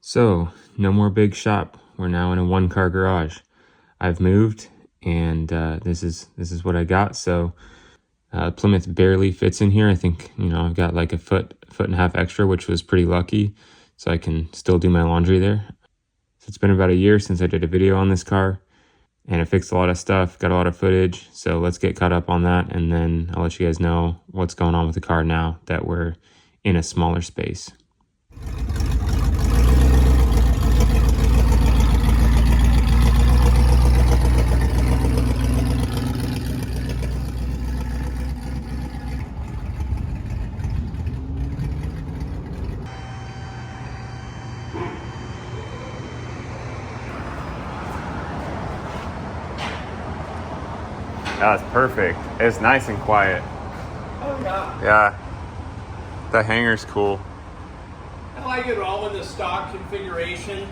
So, no more big shop. We're now in a one-car garage. I've moved, and this is what I got. So, Plymouth barely fits in here. I think, I've got like a foot and a half extra, which was pretty lucky. So I can still do my laundry there. So it's been about a year since I did a video on this car, and I fixed a lot of stuff, got a lot of footage. So let's get caught up on that, and then I'll let you guys know what's going on with the car now that we're in a smaller space. That's perfect. It's nice and quiet. Oh yeah. Yeah. The hanger's cool. I like it all in the stock configuration.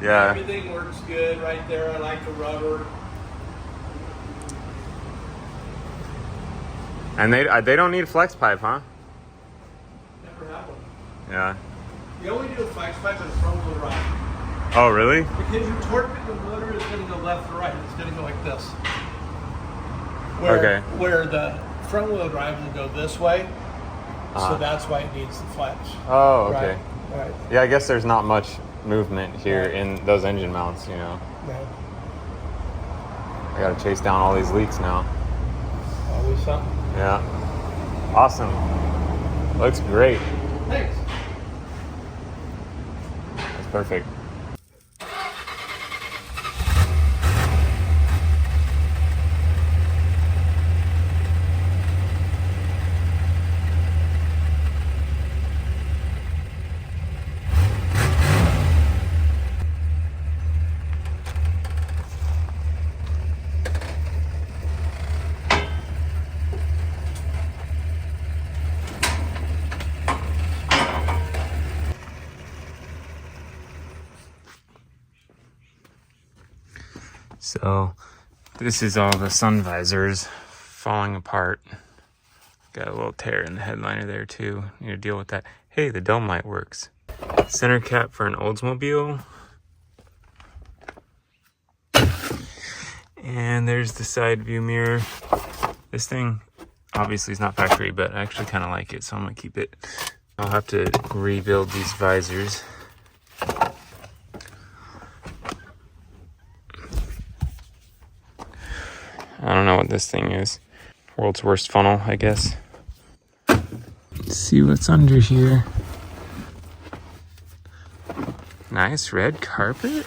Yeah. Everything works good right there. I like the rubber. And they don't need flex pipe, huh? Never have one. Yeah. You only do a flex pipe in front wheel drive. Oh, really? Because your torque in the motor is going to go left or right. It's going to go like this. Where the front wheel drive will go this way. So that's why it needs the flex. Oh, okay. Right. Yeah, I guess there's not much movement here in those engine mounts, Right. I gotta chase down all these leaks now. Always something. Yeah. Awesome. Looks great. Thanks. That's perfect. So this is all the sun visors falling apart. Got a little tear in the headliner there too. Need to deal with that. Hey, the dome light works. Center cap for an Oldsmobile. And there's the side view mirror. This thing obviously is not factory, but I actually kind of like it, so I'm gonna keep it. I'll have to rebuild these visors. I don't know what this thing is. World's worst funnel, I guess. Let's see what's under here. Nice red carpet.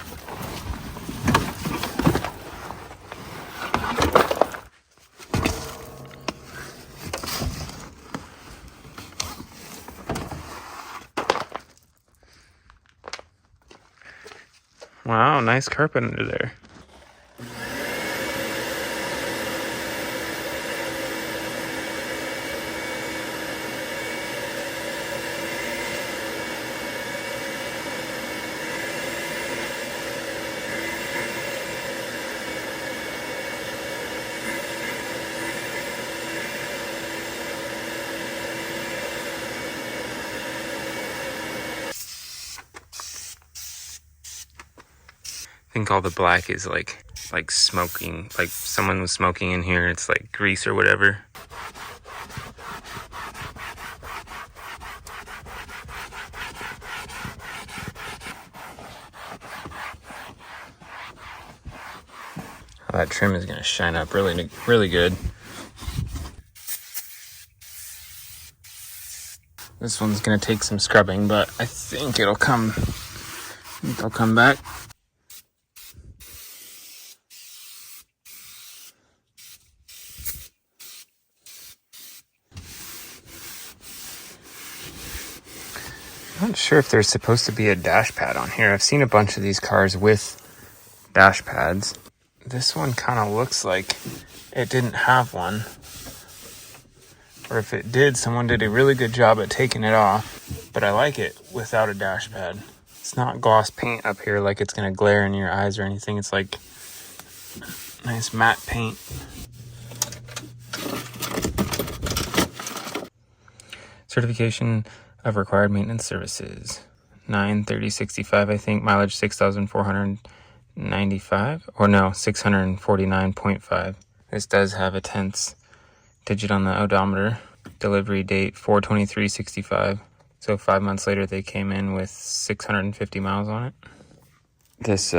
Wow, nice carpet under there. I think all the black is like smoking, like someone was smoking in here. It's like grease or whatever. Oh, that trim is gonna shine up really, really good. This one's gonna take some scrubbing, but I think it'll come back. I'm not sure if there's supposed to be a dash pad on here. I've seen a bunch of these cars with dash pads. This one kind of looks like it didn't have one. Or if it did, someone did a really good job at taking it off. But I like it without a dash pad. It's not gloss paint up here like it's going to glare in your eyes or anything. It's like nice matte paint. Certification of required maintenance services. 930/65, I think. Mileage 6,495, or no, 649.5. This does have a tenths digit on the odometer. Delivery date 4/23/65. So 5 months later, they came in with 650 miles on it. This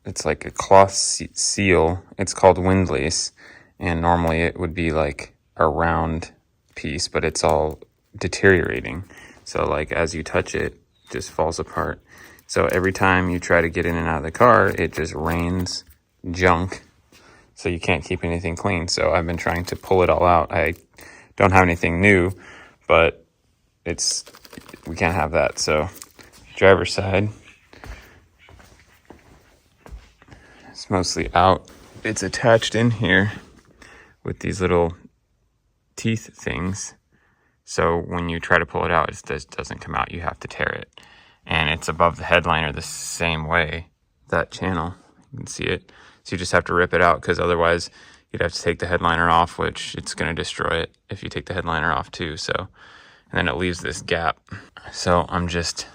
it's like a cloth seal. It's called windlace, and normally it would be like a round piece, but it's all deteriorating. So like as you touch it, it just falls apart. So every time you try to get in and out of the car, it just rains junk. So you can't keep anything clean. So I've been trying to pull it all out. I don't have anything new, but we can't have that. So driver's side, it's mostly out. It's attached in here with these little teeth things. So when you try to pull it out, it just doesn't come out. You have to tear it. And it's above the headliner the same way, that channel. You can see it. So you just have to rip it out, because otherwise you'd have to take the headliner off, which it's going to destroy it if you take the headliner off too. So, and then it leaves this gap. So I'm just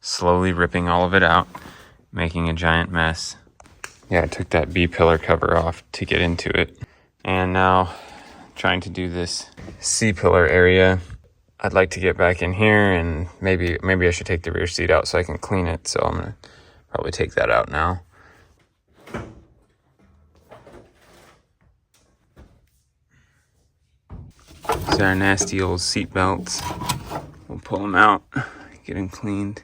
slowly ripping all of it out, making a giant mess. Yeah, I took that B-pillar cover off to get into it. And now trying to do this C-pillar area. I'd like to get back in here, and maybe I should take the rear seat out so I can clean it. So I'm gonna probably take that out now. These are nasty old seat belts. We'll pull them out, get them cleaned.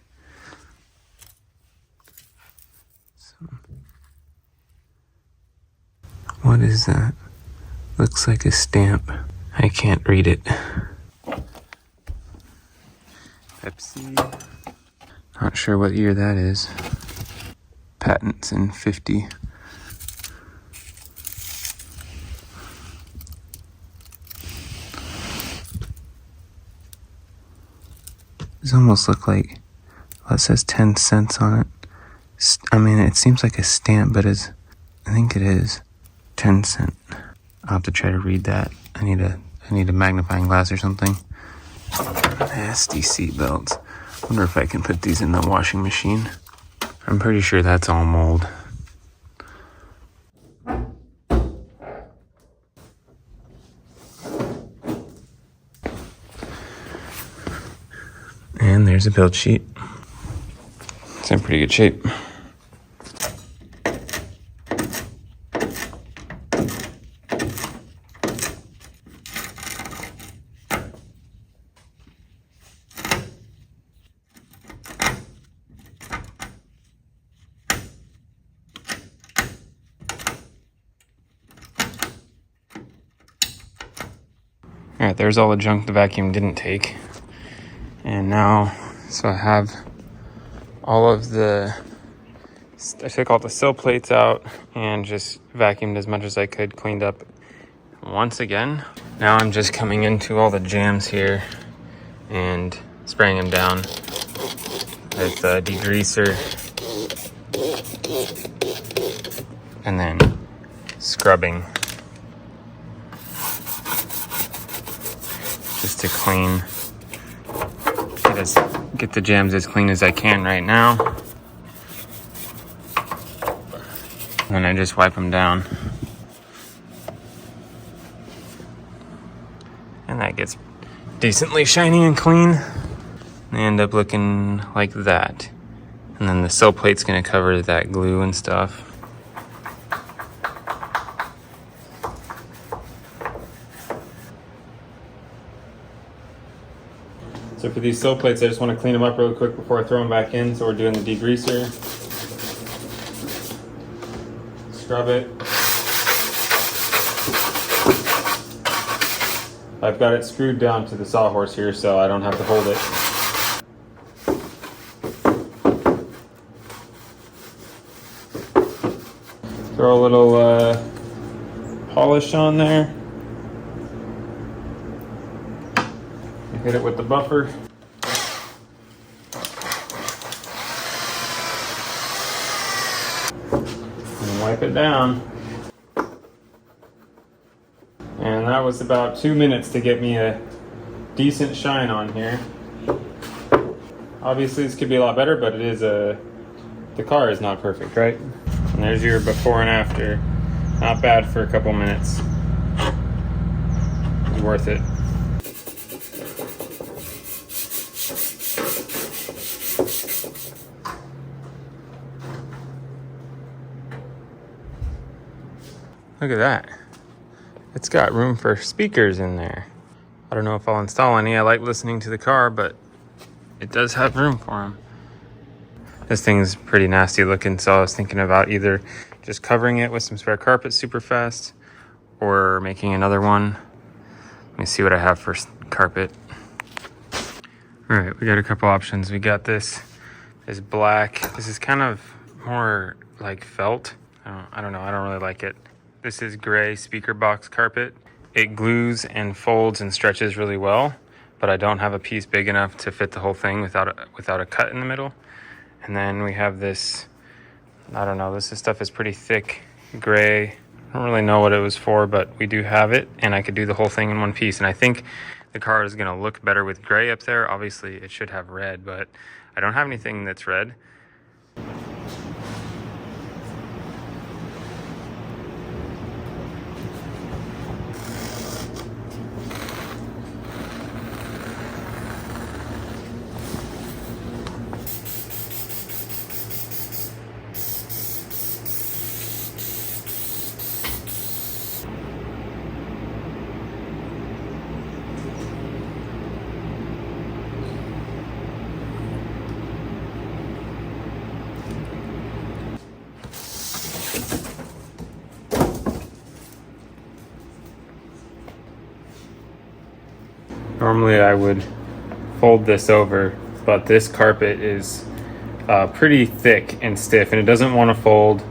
What is that? Looks like a stamp. I can't read it. Pepsi. Not sure what year that is. Patents in 50. These almost look like, well, it says 10 cents on it. I mean, it seems like a stamp, but I think it is 10 cent. I'll have to try to read that. I need a magnifying glass or something. Nasty seat belts. Wonder if I can put these in the washing machine. I'm pretty sure that's all mold. And there's a build sheet. It's in pretty good shape. All right, there's all the junk the vacuum didn't take. And now, so I have all of I took all the sill plates out and just vacuumed as much as I could, cleaned up once again. Now I'm just coming into all the jams here and spraying them down with a degreaser. And then scrubbing. Just to clean, get the jams as clean as I can right now. And I just wipe them down. And that gets decently shiny and clean. They end up looking like that. And then the sill plate's gonna cover that glue and stuff. So for these sill plates, I just want to clean them up really quick before I throw them back in. So we're doing the degreaser. Scrub it. I've got it screwed down to the sawhorse here, so I don't have to hold it. Throw a little polish on there. Hit it with the buffer. And wipe it down. And that was about 2 minutes to get me a decent shine on here. Obviously this could be a lot better, but it is the car is not perfect, right? And there's your before and after. Not bad for a couple minutes. It's worth it. Look at that. It's got room for speakers in there. I don't know if I'll install any. I like listening to the car, but it does have room for them. This thing's pretty nasty looking, so I was thinking about either just covering it with some spare carpet super fast or making another one. Let me see what I have for carpet. All right, we got a couple options. We got this black. This is kind of more like felt. I don't know, I don't really like it. This is gray speaker box carpet. It glues and folds and stretches really well, but I don't have a piece big enough to fit the whole thing without a cut in the middle. And then we have this, I don't know, this stuff is pretty thick gray. I don't really know what it was for, but we do have it, and I could do the whole thing in one piece. And I think the car is gonna look better with gray up there. Obviously it should have red, but I don't have anything that's red. Normally I would fold this over, but this carpet is pretty thick and stiff, and it doesn't want to fold.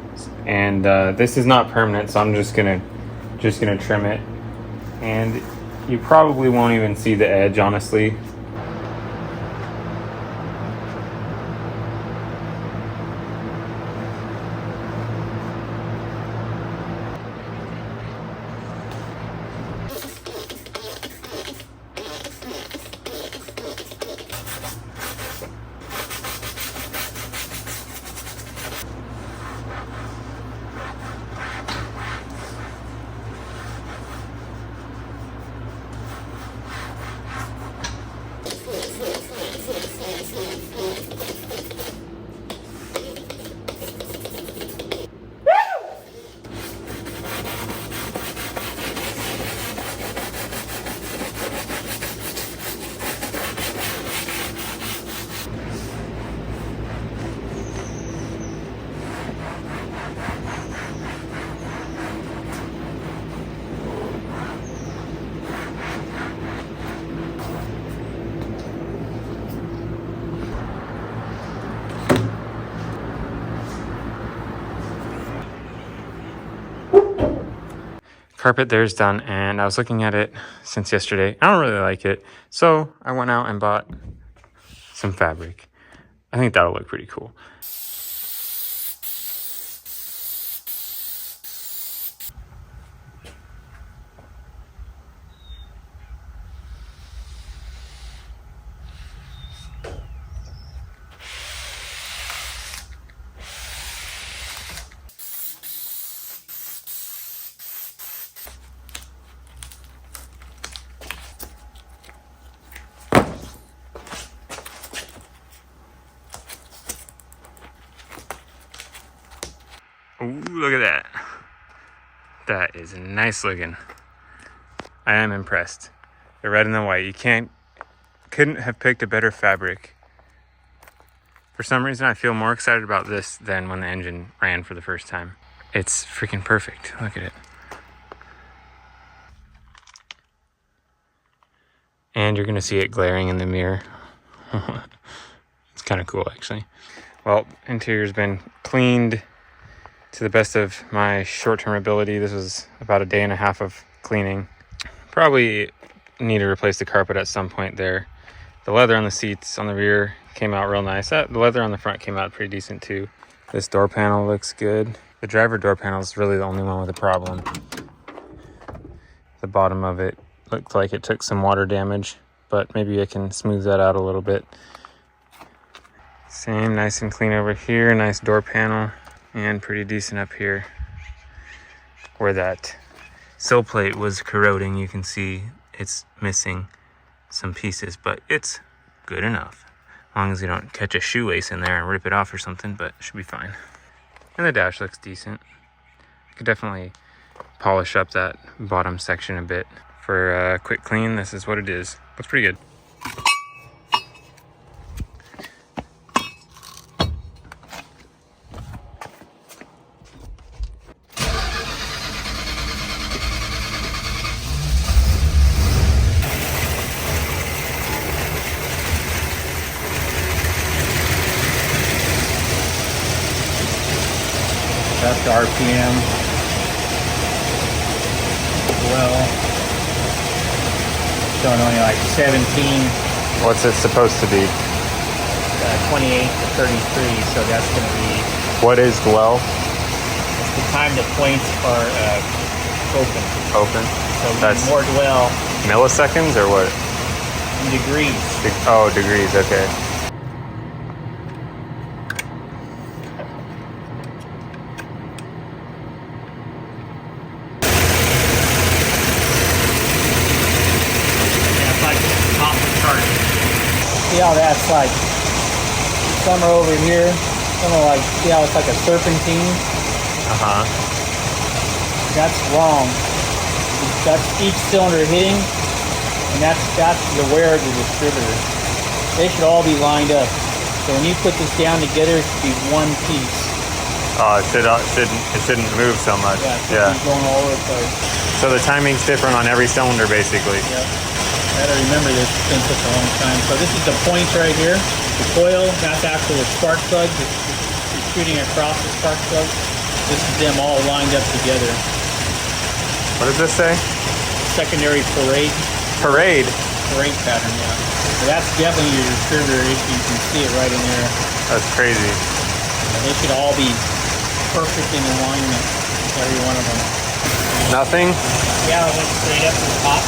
And this is not permanent, so I'm just gonna trim it. And you probably won't even see the edge, honestly. Carpet there's done, and I was looking at it since yesterday. I don't really like it, so I went out and bought some fabric. I think that'll look pretty cool. Ooh, look at that. That is nice looking. I am impressed. The red and the white. Couldn't have picked a better fabric. For some reason, I feel more excited about this than when the engine ran for the first time. It's freaking perfect. Look at it. And you're gonna see it glaring in the mirror. It's kind of cool, actually. Well, interior's been cleaned to the best of my short-term ability. This was about a day and a half of cleaning. Probably need to replace the carpet at some point there. The leather on the seats on the rear came out real nice. The leather on the front came out pretty decent too. This door panel looks good. The driver door panel is really the only one with a problem. The bottom of it looked like it took some water damage, but maybe I can smooth that out a little bit. Same, nice and clean over here. Nice door panel, and pretty decent up here. Where that sill plate was corroding, you can see it's missing some pieces, but it's good enough. As long as you don't catch a shoelace in there and rip it off or something, but it should be fine. And the dash looks decent. Could definitely polish up that bottom section a bit. For a quick clean, this is what it is. Looks pretty good. That's the RPM. Well, showing only like 17, What's it supposed to be? 28 to 33, so that's going to be What is dwell? the time the points are open. Open. So we That's need more dwell milliseconds or what? in degrees. Oh, degrees, okay. Yeah, it's like off the chart. See how that's like, some are over here, some are like, see how it's like a serpentine? Uh-huh. That's wrong. That's each cylinder hitting, and that's the wear of the distributor. They should all be lined up. So when you put this down together, it should be one piece. Oh, it shouldn't move so much. Yeah, it should be going all over the place. So the timing's different on every cylinder, basically. Yep. I gotta remember this. It's been such a long time. So this is the points right here. The coil, that's actually the spark plug. It's shooting across the spark plug. This is them all lined up together. What does this say? Secondary parade Parade. pattern, yeah. So that's definitely your distributor issue. You can see it right in there. That's crazy. They should all be perfect in alignment, every one of them. Nothing? Yeah, it went straight up to the top.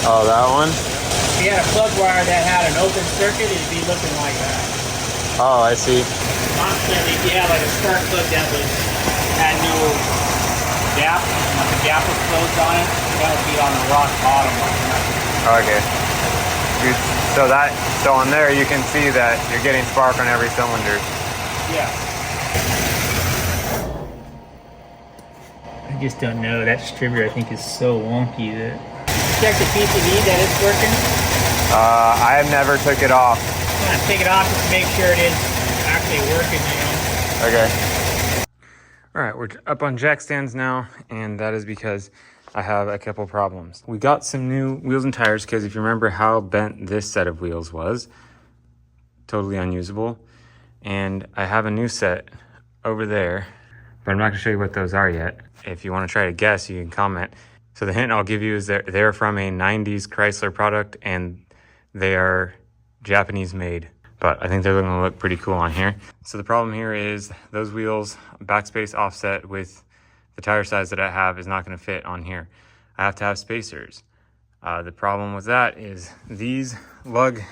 Oh, that one? If you had a plug wire that had an open circuit, it'd be looking like that. Oh, I see. Constantly, if you had like a spark plug that had no gap, like the gap was closed on it, that would be on the rock bottom like that. Okay. So on there you can see that you're getting spark on every cylinder. Yeah. I just don't know. That distributor I think is so wonky that. Check the PCB that it's working. I have never took it off. I'm gonna take it off just to make sure it is actually working, you know. Okay. All right, we're up on jack stands now, and that is because I have a couple problems. We got some new wheels and tires because if you remember how bent this set of wheels was, totally unusable. And I have a new set over there, but I'm not gonna show you what those are yet. If you wanna try to guess, you can comment. So the hint I'll give you is that they're from a 90s Chrysler product and they are Japanese made, but I think they're gonna look pretty cool on here. So the problem here is those wheels, backspace offset with the tire size that I have is not gonna fit on here. I have to have spacers. The problem with that is these lugs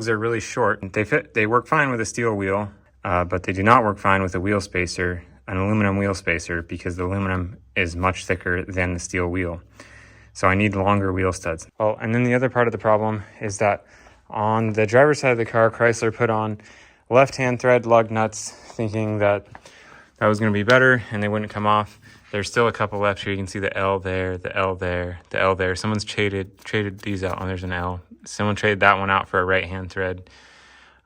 are really short. They work fine with a steel wheel, but they do not work fine with a wheel spacer, an aluminum wheel spacer, because the aluminum is much thicker than the steel wheel. So I need longer wheel studs. Oh, and then the other part of the problem is that on the driver's side of the car, Chrysler put on left-hand thread lug nuts, thinking that that was gonna be better and they wouldn't come off. There's still a couple left here. You can see the L there, the L there, the L there. Someone's traded these out. Oh, there's an L. Someone traded that one out for a right-hand thread.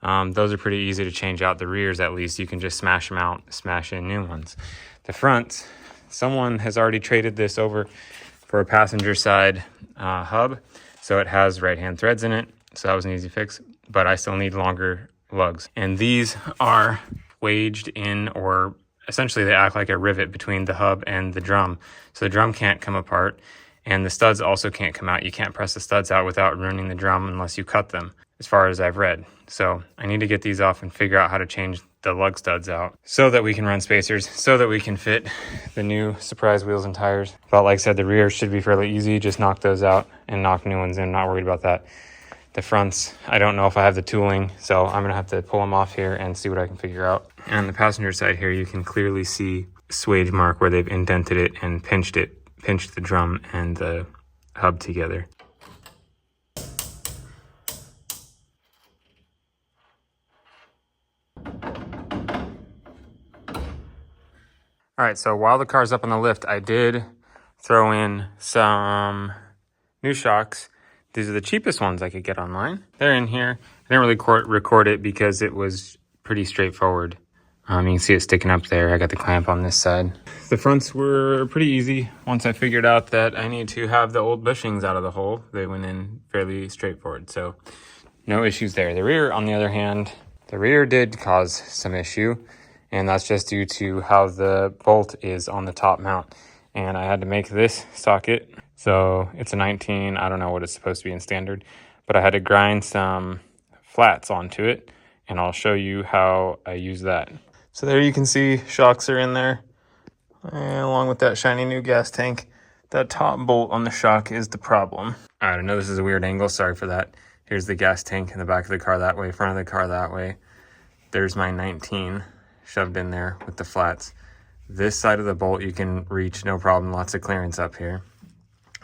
Those are pretty easy to change out. The rears, at least, you can just smash them out, smash in new ones. The fronts, someone has already traded this over for a passenger side hub. So it has right-hand threads in it. So that was an easy fix, but I still need longer lugs. And these are waged in, or essentially they act like a rivet between the hub and the drum. So the drum can't come apart and the studs also can't come out. You can't press the studs out without ruining the drum unless you cut them, as far as I've read. So I need to get these off and figure out how to change the lug studs out so that we can run spacers, so that we can fit the new surprise wheels and tires. But like I said, the rear should be fairly easy. Just knock those out and knock new ones in. Not worried about that. The fronts, I don't know if I have the tooling, so I'm gonna have to pull them off here and see what I can figure out. And on the passenger side here, you can clearly see swage mark where they've indented it and pinched the drum and the hub together. All right, so while the car's up on the lift, I did throw in some new shocks. These are the cheapest ones I could get online. They're in here. I didn't really record it because it was pretty straightforward. You can see it sticking up there. I got the clamp on this side. The fronts were pretty easy. Once I figured out that I need to have the old bushings out of the hole, they went in fairly straightforward. So no issues there. The rear, on the other hand, the rear did cause some issue. And that's just due to how the bolt is on the top mount. And I had to make this socket. So it's a 19, I don't know what it's supposed to be in standard, but I had to grind some flats onto it, and I'll show you how I use that. So there you can see shocks are in there, and along with that shiny new gas tank. That top bolt on the shock is the problem. All right, I know this is a weird angle, sorry for that. Here's the gas tank in the back of the car that way, front of the car that way. There's my 19 shoved in there with the flats. This side of the bolt you can reach no problem, lots of clearance up here.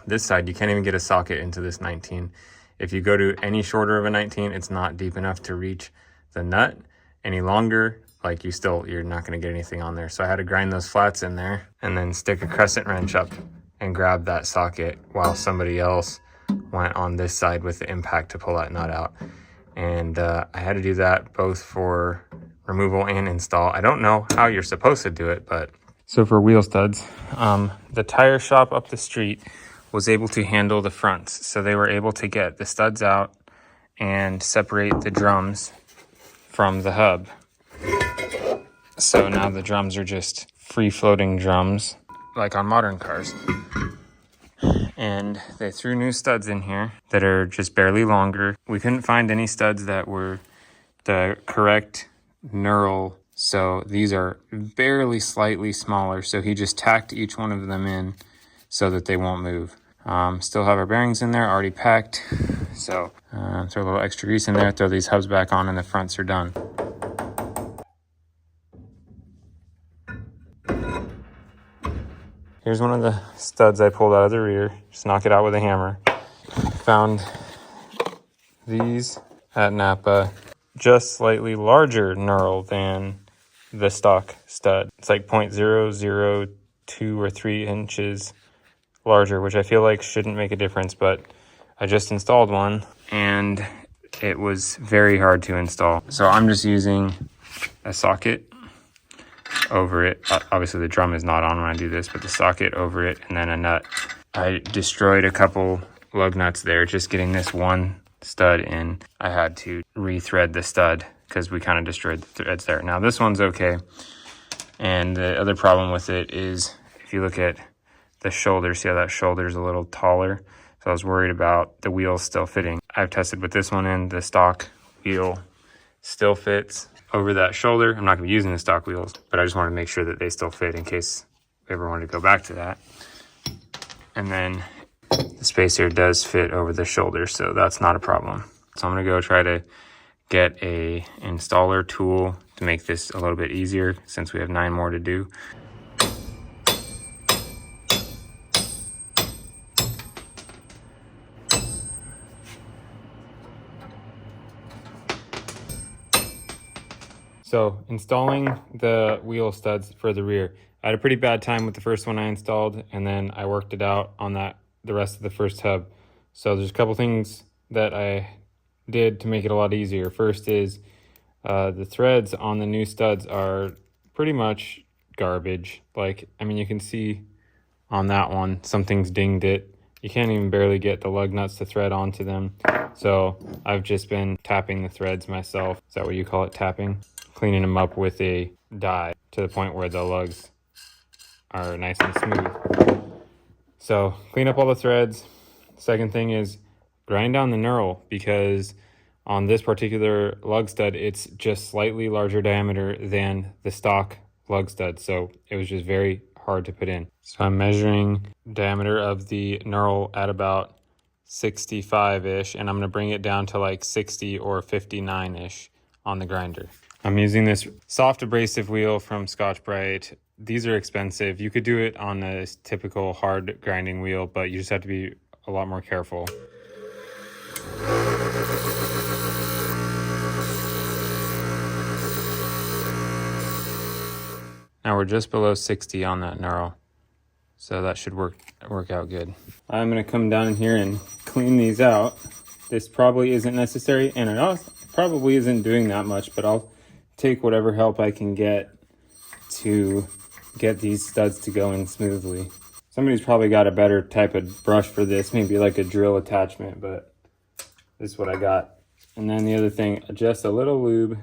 This side you can't even get a socket into this 19. If you go to any shorter of a 19, it's not deep enough to reach the nut. Any longer, like you're not going to get anything on there. So I had to grind those flats in there and then stick a crescent wrench up and grab that socket while somebody else went on this side with the impact to pull that nut out. And I had to do that both for removal and install. I don't know how you're supposed to do it, but... So for wheel studs, the tire shop up the street was able to handle the fronts. So they were able to get the studs out and separate the drums from the hub. So now the drums are just free-floating drums, like on modern cars. And they threw new studs in here that are just barely longer. We couldn't find any studs that were the correct knurl, so these are barely slightly smaller. So he just tacked each one of them in so that they won't move. Still have our bearings in there, already packed. So throw a little extra grease in there, throw these hubs back on, and the fronts are done. Here's one of the studs I pulled out of the rear. Just knock it out with a hammer. Found these at Napa. Just slightly larger knurl than the stock stud. It's like 0.002 or 3 inches larger, which I feel like shouldn't make a difference, but I just installed one and it was very hard to install. So I'm just using a socket over it. Obviously the drum is not on when I do this, but the socket over it and then a nut. I destroyed a couple lug nuts there just getting this one stud in. I had to rethread the stud because we kind of destroyed the threads there. Now this one's okay. And the other problem with it is if you look at the shoulder, see how that shoulder is a little taller? So I was worried about the wheels still fitting. I've tested with this one in, the stock wheel still fits over that shoulder. I'm not gonna be using the stock wheels, but I just wanted to make sure that they still fit in case we ever wanted to go back to that. And then the spacer does fit over the shoulder, so that's not a problem. So I'm gonna go try to get a installer tool to make this a little bit easier since we have 9 more to do. So installing the wheel studs for the rear, I had a pretty bad time with the first one I installed, and then I worked it out on the rest of the first hub. So there's a couple things that I did to make it a lot easier. First is the threads on the new studs are pretty much garbage. Like, I mean, you can see on that one, something's dinged it. You can't even barely get the lug nuts to thread onto them. So I've just been tapping the threads myself. Is that what you call it, tapping? Cleaning them up with a die to the point where the lugs are nice and smooth. So clean up all the threads. Second thing is grind down the knurl, because on this particular lug stud, it's just slightly larger diameter than the stock lug stud. So it was just very hard to put in. So I'm measuring diameter of the knurl at about 65-ish, and I'm going to bring it down to like 60 or 59-ish on the grinder. I'm using this soft abrasive wheel from Scotch-Brite. These are expensive. You could do it on a typical hard grinding wheel, but you just have to be a lot more careful. Now we're just below 60 on that knurl, so that should work out good. I'm gonna come down here and clean these out. This probably isn't necessary, and it probably isn't doing that much, but I'll take whatever help I can get to get these studs to go in smoothly. Somebody's probably got a better type of brush for this, maybe like a drill attachment, but this is what I got. And then the other thing, just a little lube.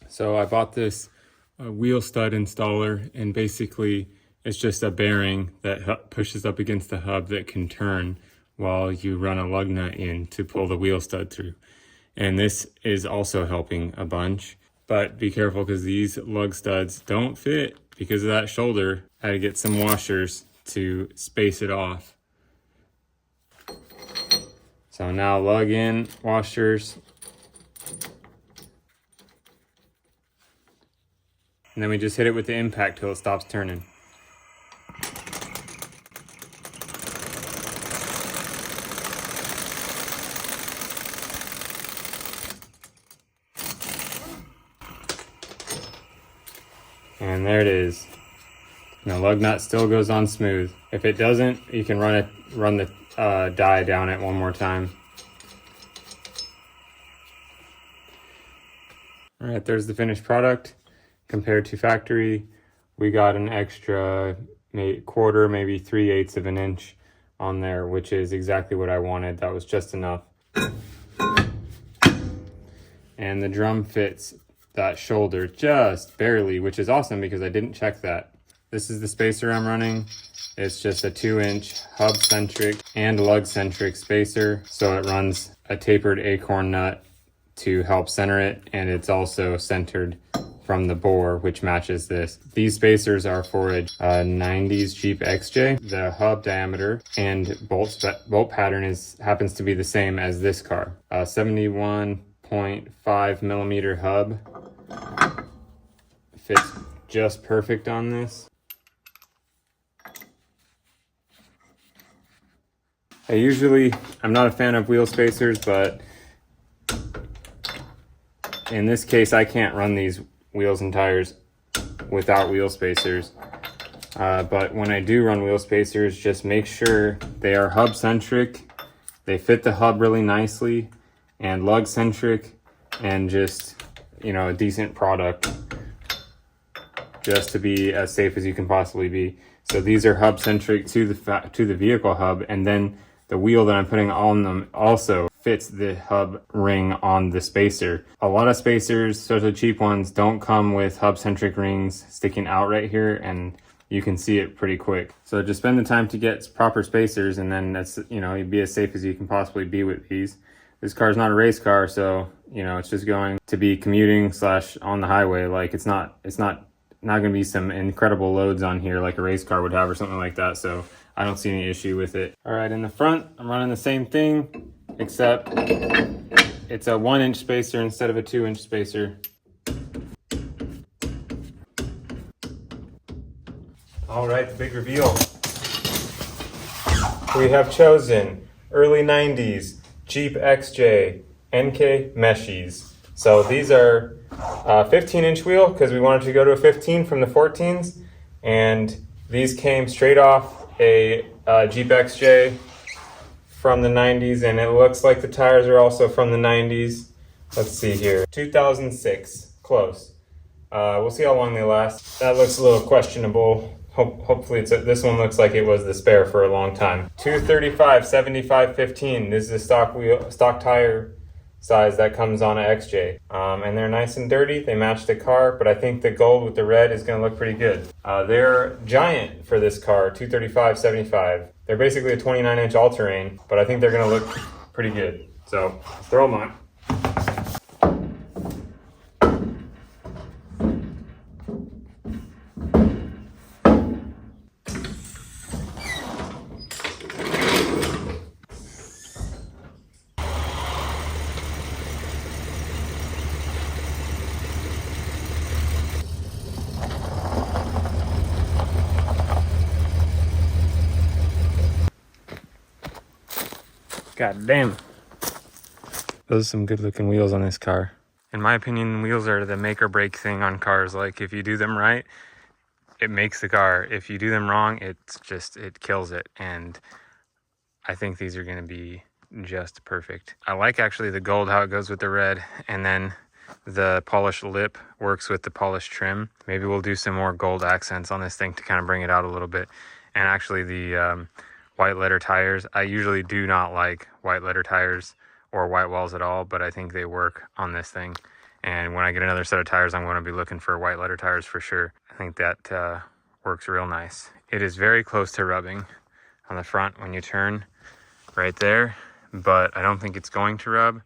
So I bought this wheel stud installer, and basically it's just a bearing that pushes up against the hub that can turn while you run a lug nut in to pull the wheel stud through. And this is also helping a bunch, but be careful because these lug studs don't fit because of that shoulder. I had to get some washers to space it off. So now lug in washers. And then we just hit it with the impact till it stops turning. And there it is. And the lug nut still goes on smooth. If it doesn't, you can run the die down it one more time. All right, there's the finished product. Compared to factory, we got an extra quarter, maybe 3/8 of an inch on there, which is exactly what I wanted. That was just enough. And the drum fits that shoulder just barely, which is awesome because I didn't check that. This is the spacer I'm running. It's just a 2-inch hub-centric and lug-centric spacer, so it runs a tapered acorn nut to help center it, and it's also centered from the bore, which matches this. These spacers are for a 90s Jeep XJ. The hub diameter and bolt pattern happens to be the same as this car. 71.5 millimeter hub. Fits just perfect on this. I'm not a fan of wheel spacers, but in this case, I can't run these wheels and tires without wheel spacers. But when I do run wheel spacers, just make sure they are hub centric, they fit the hub really nicely, and lug centric, and just, a decent product just to be as safe as you can possibly be. So these are hub centric to the vehicle hub, and then the wheel that I'm putting on them also fits the hub ring on the spacer. A lot of spacers, especially cheap ones, don't come with hub-centric rings sticking out right here, and you can see it pretty quick. So just spend the time to get proper spacers, and then that's, you'd be as safe as you can possibly be with these. This car's not a race car, so, it's just going to be commuting / on the highway. Like, it's not going to be some incredible loads on here like a race car would have or something like that, so I don't see any issue with it. All right, in the front, I'm running the same thing, except it's a 1-inch spacer instead of a 2-inch spacer. All right, the big reveal. We have chosen early 90s Jeep XJ NK meshies. So these are 15-inch wheel because we wanted to go to a 15 from the 14s, and these came straight off a Jeep XJ from the 90s, and it looks like the tires are also from the 90s. Let's see here, 2006, close. We'll see how long they last. That looks a little questionable. Hopefully this one looks like it was the spare for a long time. 235 75 15. This is a stock tire size that comes on an XJ. And they're nice and dirty. They match the car, but I think the gold with the red is going to look pretty good. They're giant for this car, 235 75. They're basically a 29-inch all-terrain, but I think they're going to look pretty good. So let's throw them on. God damn. Those are some good looking wheels on this car. In my opinion, wheels are the make or break thing on cars. Like if you do them right, it makes the car. If you do them wrong, it's just, it kills it. And I think these are gonna be just perfect. I like actually the gold, how it goes with the red, and then the polished lip works with the polished trim. Maybe we'll do some more gold accents on this thing to kind of bring it out a little bit. And actually the white letter tires, I usually do not like white letter tires or white walls at all, but I think they work on this thing. And when I get another set of tires, I'm going to be looking for white letter tires for sure. I think that works real nice. It is very close to rubbing on the front when you turn right there, but I don't think it's going to rub.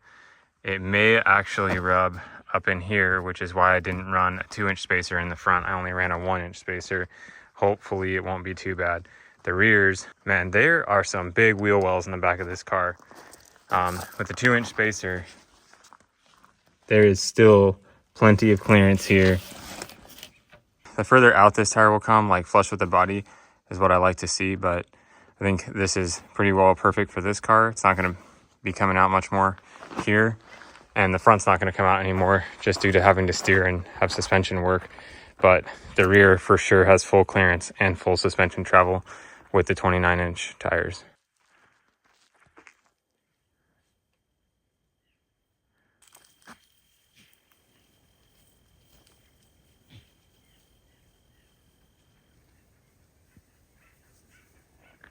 It may actually rub up in here, which is why I didn't run a 2-inch spacer in the front. I only ran a 1-inch spacer. Hopefully it won't be too bad. The rears, man, there are some big wheel wells in the back of this car. With the 2-inch spacer, there is still plenty of clearance here. The further out this tire will come, like flush with the body, is what I like to see, but I think this is pretty well perfect for this car. It's not going to be coming out much more here, and the front's not going to come out anymore just due to having to steer and have suspension work. But the rear for sure has full clearance and full suspension travel with the 29-inch tires.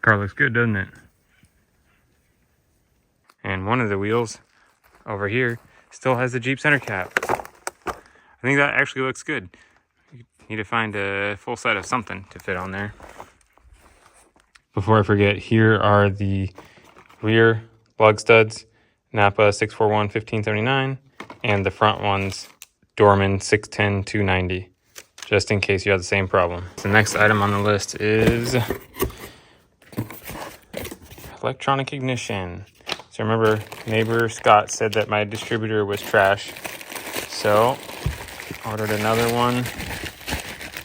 Car looks good, doesn't it? And one of the wheels over here still has the Jeep center cap. I think that actually looks good. You need to find a full set of something to fit on there. Before I forget, here are the rear lug studs, Napa 641 1579, and the front ones, Dorman 610 290, just in case you have the same problem. The next item on the list is electronic ignition. So remember, neighbor Scott said that my distributor was trash. So ordered another one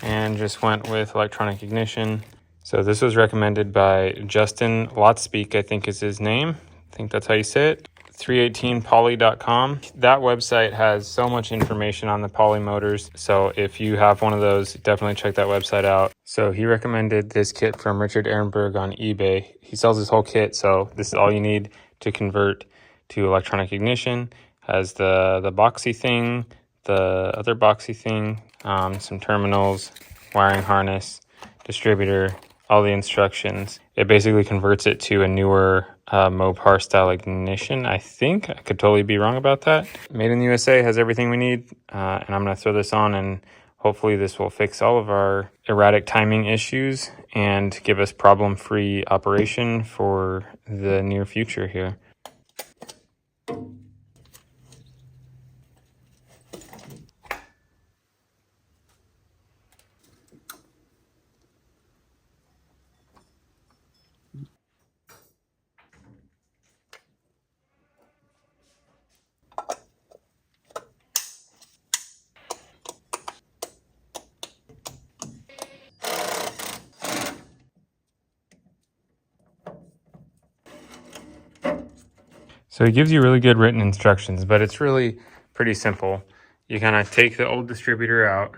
and just went with electronic ignition. So this was recommended by Justin Lotspeak, I think is his name. I think that's how you say it. 318poly.com. That website has so much information on the Poly motors. So if you have one of those, definitely check that website out. So he recommended this kit from Richard Ehrenberg on eBay. He sells his whole kit, so this is all you need to convert to electronic ignition. Has the boxy thing, the other boxy thing, some terminals, wiring harness, distributor, all the instructions. It basically converts it to a newer Mopar style ignition, I think. I could totally be wrong about that. Made in the USA, has everything we need, and I'm going to throw this on, and hopefully this will fix all of our erratic timing issues and give us problem-free operation for the near future here. So it gives you really good written instructions, but it's really pretty simple. You kind of take the old distributor out,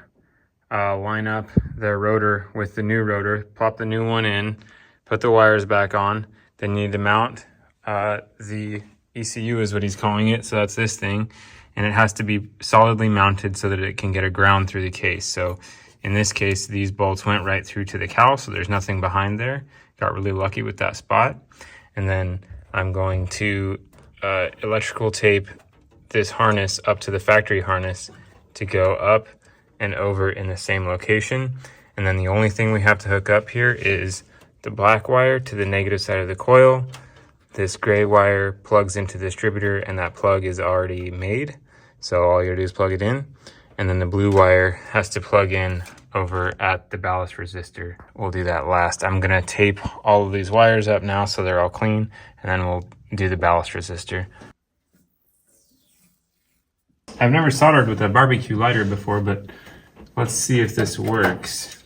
line up the rotor with the new rotor, plop the new one in, put the wires back on. Then you need to mount the ECU is what he's calling it. So that's this thing. And it has to be solidly mounted so that it can get a ground through the case. So in this case, these bolts went right through to the cowl, so there's nothing behind there. Got really lucky with that spot. And then I'm going to electrical tape this harness up to the factory harness to go up and over in the same location. And then the only thing we have to hook up here is the black wire to the negative side of the coil. This gray wire plugs into the distributor, and that plug is already made. So all you gotta do is plug it in. And then the blue wire has to plug in over at the ballast resistor. We'll do that last. I'm gonna tape all of these wires up now so they're all clean, and then we'll do the ballast resistor. I've never soldered with a barbecue lighter before, but let's see if this works.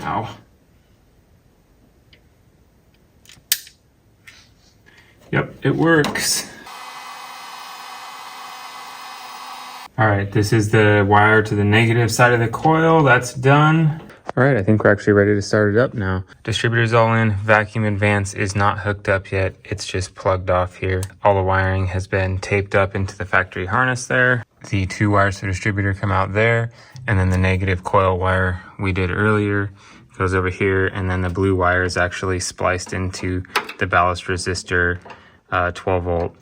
Ow. It works. All right, this is the wire to the negative side of the coil. That's done. All right, I think we're actually ready to start it up now. Distributor's all in. Vacuum advance is not hooked up yet. It's just plugged off here. All the wiring has been taped up into the factory harness there. The 2 wires to distributor come out there. And then the negative coil wire we did earlier goes over here. And then the blue wire is actually spliced into the ballast resistor 12 volt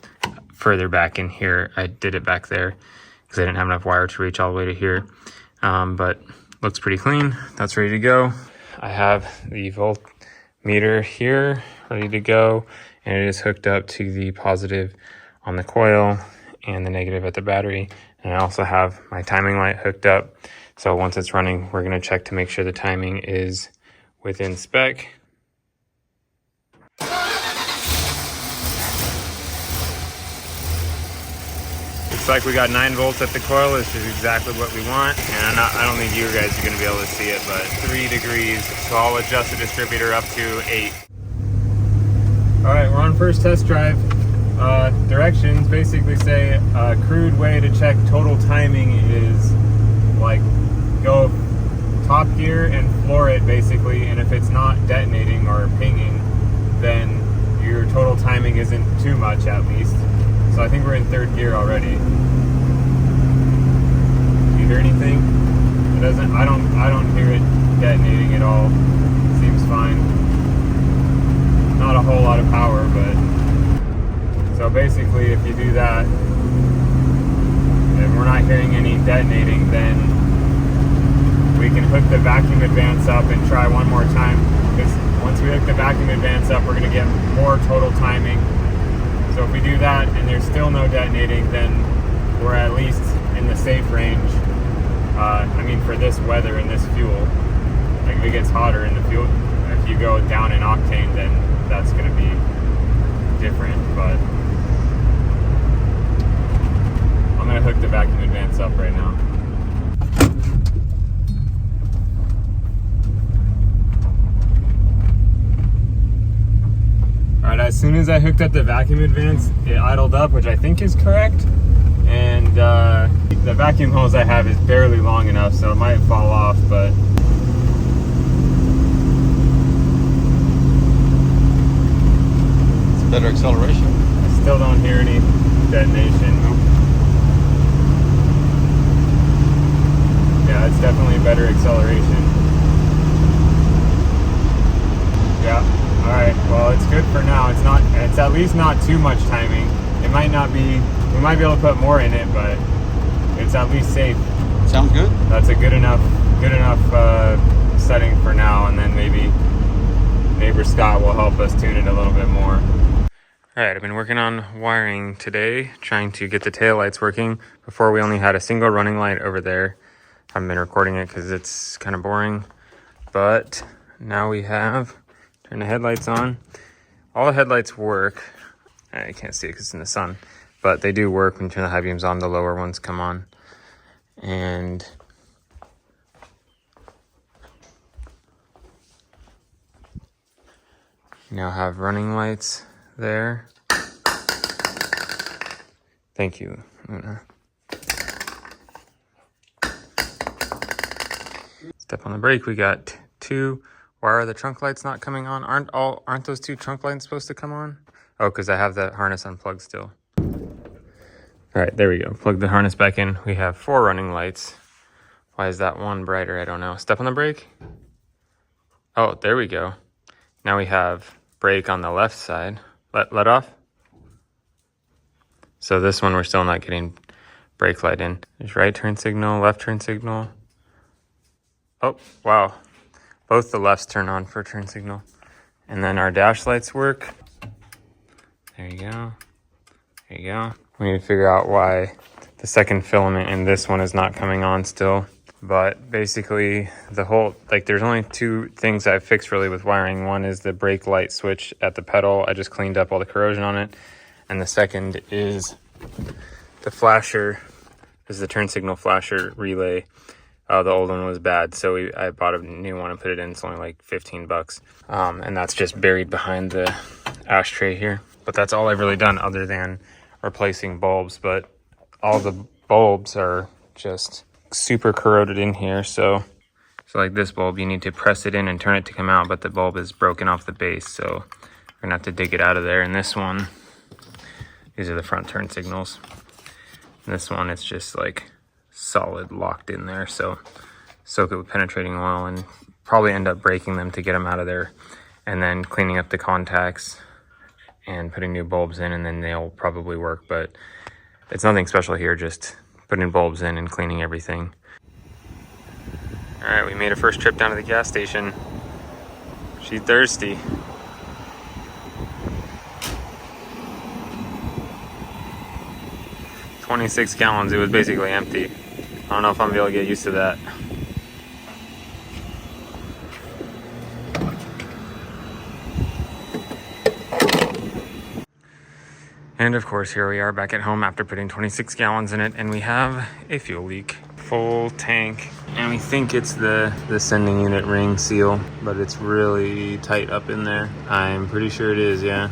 further back in here. I did it back there because I didn't have enough wire to reach all the way to here. But looks pretty clean. That's ready to go. I have the voltmeter here ready to go, and it is hooked up to the positive on the coil and the negative at the battery. And I also have my timing light hooked up. So once it's running, we're going to check to make sure the timing is within spec. Looks like we got 9 volts at the coil, which is exactly what we want. And I don't think you guys are gonna be able to see it, but 3 degrees. So I'll adjust the distributor up to 8. All right, we're on first test drive. Directions basically say a crude way to check total timing is like go top gear and floor it basically. And if it's not detonating or pinging, then your total timing isn't too much at least. So I think we're in 3rd gear already. Do you hear anything? It doesn't. I don't hear it detonating at all. Seems fine. Not a whole lot of power, but so basically, if you do that, and we're not hearing any detonating, then we can hook the vacuum advance up and try one more time. Because once we hook the vacuum advance up, we're going to get more total timing. So if we do that and there's still no detonating, then we're at least in the safe range. I mean, for this weather and this fuel, like if it gets hotter in the fuel, if you go down in octane, then that's going to be different. But I'm going to hook the vacuum advance up right now. Alright, as soon as I hooked up the vacuum advance, it idled up, which I think is correct. And the vacuum hose I have is barely long enough, so it might fall off, but it's better acceleration. I still don't hear any detonation. Yeah, it's definitely better acceleration. Yeah. All right, well, it's good for now. It's at least not too much timing. It might not be, we might be able to put more in it, but it's at least safe. Sounds good. That's a good enough setting for now, and then maybe neighbor Scott will help us tune it a little bit more. All right, I've been working on wiring today, trying to get the taillights working. Before we only had a single running light over there. I haven't been recording it because it's kind of boring, but now we have. Turn the headlights on. All the headlights work. I can't see it because it's in the sun, but they do work when you turn the high beams on. The lower ones come on. And now have running lights there. Thank you, Luna. Step on the brake. We got 2. Why are the trunk lights not coming on? Aren't those 2 trunk lights supposed to come on? Oh, because I have the harness unplugged still. All right, there we go. Plug the harness back in. We have 4 running lights. Why is that one brighter? I don't know. Step on the brake. Oh, there we go. Now we have brake on the left side. Let off. So this one we're still not getting brake light in. There's right turn signal, left turn signal. Oh, wow. Both the lefts turn on for turn signal. And then our dash lights work. There you go. There you go. We need to figure out why the second filament in this one is not coming on still. But basically the whole, like there's only 2 things I've fixed really with wiring. One is the brake light switch at the pedal. I just cleaned up all the corrosion on it. And the second is the flasher. This is the turn signal flasher relay. The old one was bad, so I bought a new one and put it in. It's only like $15, and that's just buried behind the ashtray here. But that's all I've really done other than replacing bulbs. But all the bulbs are just super corroded in here. So like this bulb, you need to press it in and turn it to come out, but the bulb is broken off the base. So we're gonna have to dig it out of there. And this one, these are the front turn signals. And this one, it's just like solid locked in there. So soak it with penetrating oil and probably end up breaking them to get them out of there, and then cleaning up the contacts and putting new bulbs in, and then they'll probably work. But it's nothing special here, just putting bulbs in and cleaning everything. All right, we made a first trip down to the gas station. She's thirsty. $26 gallons, it was basically empty. I don't know if I'm gonna be able to get used to that. And of course, here we are back at home after putting 26 gallons in it, and we have a fuel leak. Full tank, and we think it's the sending unit ring seal, but it's really tight up in there. I'm pretty sure it is, yeah.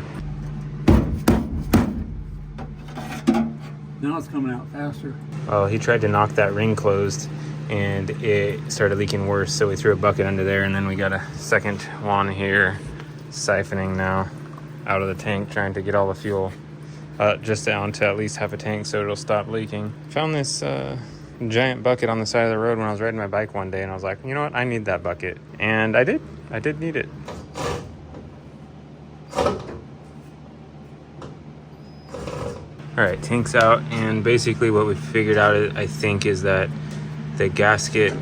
Now it's coming out faster. Well, he tried to knock that ring closed, and it started leaking worse, so we threw a bucket under there, and then we got a second one here, siphoning now out of the tank, trying to get all the fuel just down to at least half a tank so it'll stop leaking. Found this giant bucket on the side of the road when I was riding my bike one day, and I was like, you know what, I need that bucket. And I did need it. All right, tank's out, and basically what we figured out, I think, is that the gasket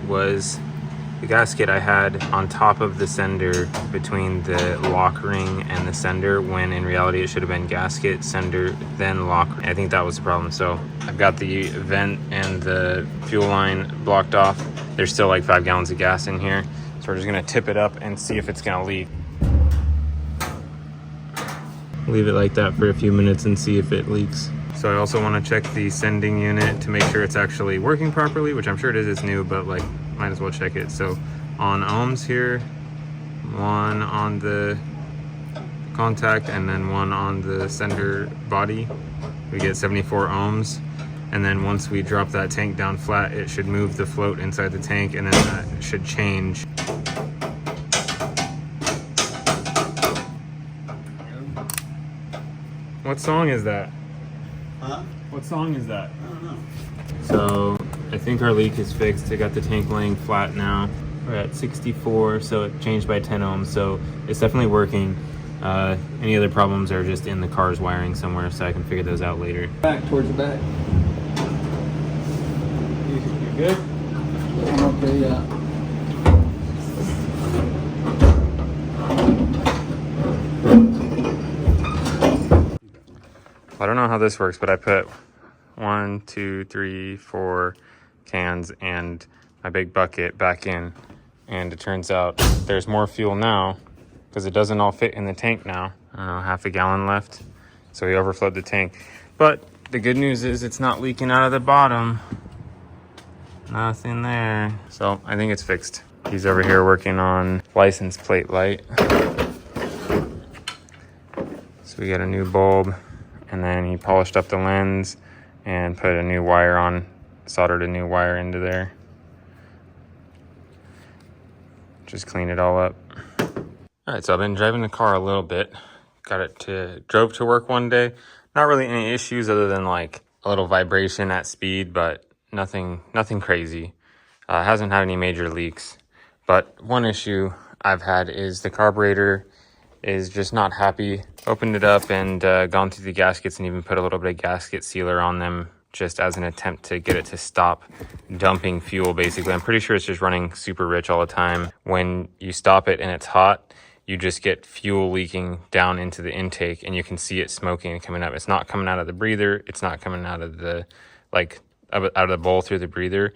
I had on top of the sender between the lock ring and the sender, when in reality it should have been gasket, sender, then lock. I think that was the problem. So I've got the vent and the fuel line blocked off. There's still like 5 gallons of gas in here. So we're just gonna tip it up and see if it's gonna leak. Leave it like that for a few minutes and see if it leaks. So I also want to check the sending unit to make sure it's actually working properly, which I'm sure it is, it's new, but like might as well check it. So on ohms here, 1 on the contact and then 1 on the sender body, we get 74 ohms. And then once we drop that tank down flat, it should move the float inside the tank, and then that should change. What song is that? Huh? What song is that? I don't know. So I think our leak is fixed. I got the tank laying flat now. We're at 64, so it changed by 10 ohms. So it's definitely working. Any other problems are just in the car's wiring somewhere, so I can figure those out later. Back towards the back. You good? I'm okay, yeah. I don't know how this works, but I put 1, 2, 3, 4 cans and my big bucket back in, and it turns out there's more fuel now because it doesn't all fit in the tank now. I don't know, half a gallon left, so we overflowed the tank. But the good news is it's not leaking out of the bottom. Nothing there. So I think it's fixed. He's over here working on license plate light. So we got a new bulb, and then he polished up the lens and put a new wire on, soldered a new wire into there. Just clean it all up. All right, so I've been driving the car a little bit. Drove to work one day. Not really any issues other than like a little vibration at speed, but nothing crazy. Hasn't had any major leaks. But one issue I've had is the carburetor is just not happy. Opened it up and gone through the gaskets and even put a little bit of gasket sealer on them just as an attempt to get it to stop dumping fuel, basically. I'm pretty sure it's just running super rich all the time. When you stop it and it's hot, you just get fuel leaking down into the intake, and you can see it smoking and coming up. It's not coming out of the breather. It's not coming out of the, out of the bowl through the breather.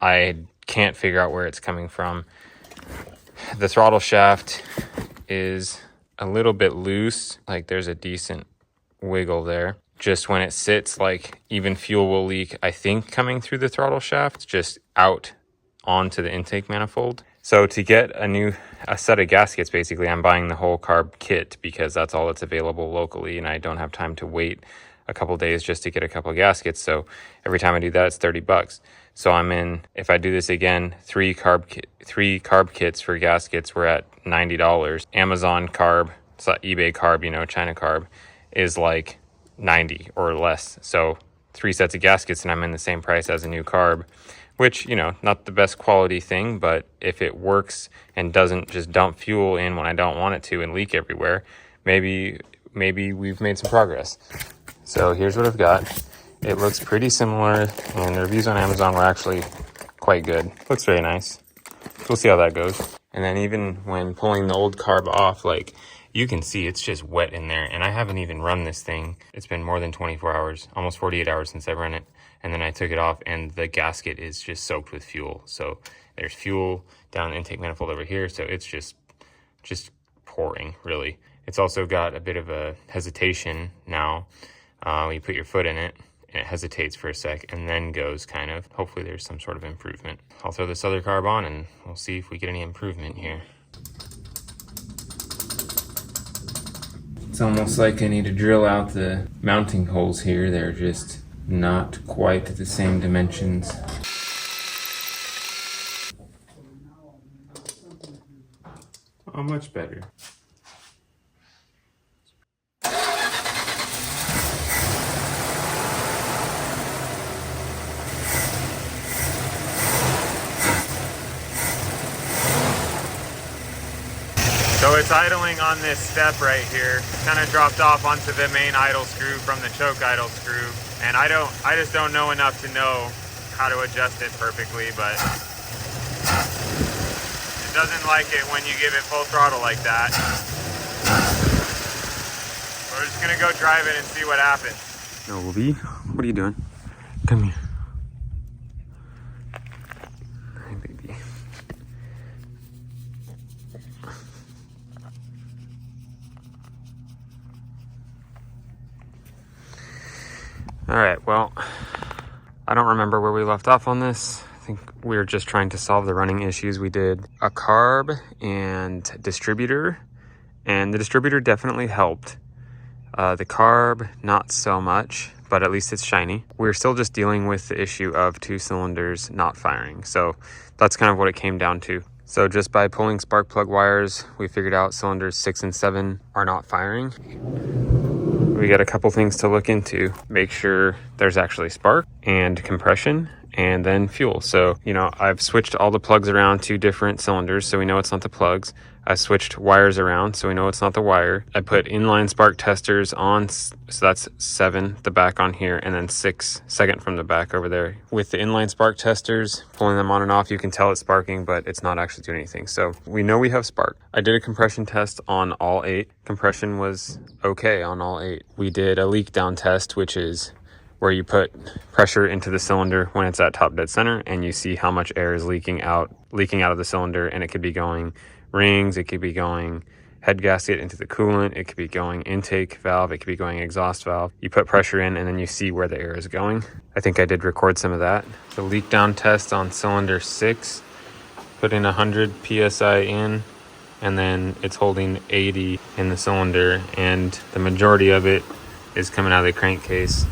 I can't figure out where it's coming from. The throttle shaft is a little bit loose. Like there's a decent wiggle there. Just when it sits, like even fuel will leak, I think, coming through the throttle shaft, just out onto the intake manifold. So to get a set of gaskets, basically, I'm buying the whole carb kit because that's all that's available locally, and I don't have time to wait a couple days just to get a couple of gaskets. So every time I do that, it's $30. So I'm in, if I do this again, three carb kits for gaskets, we're at $90. Amazon carb, so eBay carb, you know, China carb, is like 90 or less. So 3 sets of gaskets and I'm in the same price as a new carb, which, you know, not the best quality thing, but if it works and doesn't just dump fuel in when I don't want it to and leak everywhere, maybe we've made some progress. So here's what I've got. It looks pretty similar, and the reviews on Amazon were actually quite good. Looks very nice. We'll see how that goes. And then even when pulling the old carb off, like, you can see it's just wet in there, and I haven't even run this thing. It's been more than 24 hours, almost 48 hours since I've run it. And then I took it off, and the gasket is just soaked with fuel. So there's fuel down the intake manifold over here, so it's just pouring, really. It's also got a bit of a hesitation now. When you put your foot in it, and it hesitates for a sec and then goes kind of. Hopefully there's some sort of improvement. I'll throw this other carb on and we'll see if we get any improvement here. It's almost like I need to drill out the mounting holes here. They're just not quite the same dimensions. Oh, much better. So it's idling on this step right here. Kind of dropped off onto the main idle screw from the choke idle screw. And I just don't know enough to know how to adjust it perfectly, but it doesn't like it when you give it full throttle like that. We're just gonna go drive it and see what happens. Novi, what are you doing? Come here. Hi, baby. All right, well, I don't remember where we left off on this. I think we were just trying to solve the running issues. We did a carb and distributor, and the distributor definitely helped. The carb, not so much, but at least it's shiny. We're still just dealing with the issue of 2 cylinders not firing. So that's kind of what it came down to. So just by pulling spark plug wires, we figured out cylinders 6 and 7 are not firing. We got a couple things to look into. Make sure there's actually spark and compression and then fuel. So, you know, I've switched all the plugs around to different cylinders, so we know it's not the plugs. I switched wires around, so we know it's not the wire. I put inline spark testers on, so that's 7, the back on here, and then 6, second from the back over there. With the inline spark testers, pulling them on and off, you can tell it's sparking, but it's not actually doing anything. So we know we have spark. I did a compression test on all 8. Compression was okay on all 8. We did a leak down test, which is where you put pressure into the cylinder when it's at top dead center, and you see how much air is leaking out of the cylinder, and it could be going rings, it could be going head gasket into the coolant, it could be going intake valve, it could be going exhaust valve. You put pressure in and then you see where the air is going. I think I did record some of that. The leak down test on cylinder 6, put in 100 psi in, and then it's holding 80 in the cylinder, and the majority of it is coming out of the crankcase.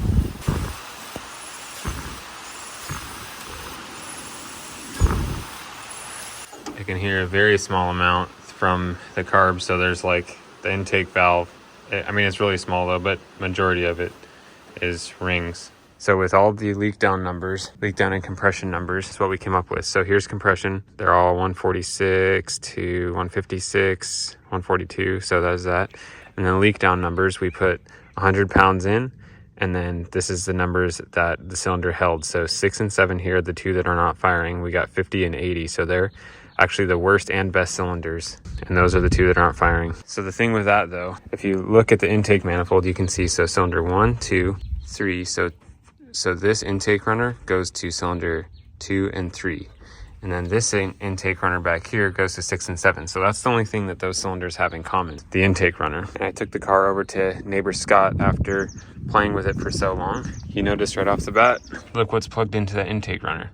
I can hear a very small amount from the carb, so there's like the intake valve. I mean, it's really small though, but majority of it is rings. So with all the leak down numbers, leak down and compression numbers is what we came up with. So here's compression. They're all 146 to 156, 142. So that's that. And then leak down numbers, we put 100 pounds in, and then this is the numbers that the cylinder held. So 6 and 7 here, the 2 that are not firing, we got 50 and 80. So they're actually the worst and best cylinders, and those are the 2 that aren't firing. So the thing with that though, if you look at the intake manifold, you can see, so cylinder 1, 2, 3. So this intake runner goes to cylinder 2 and 3. And then this intake runner back here goes to 6 and 7. So that's the only thing that those cylinders have in common, the intake runner. And I took the car over to neighbor Scott after playing with it for so long. He noticed right off the bat, look what's plugged into that intake runner.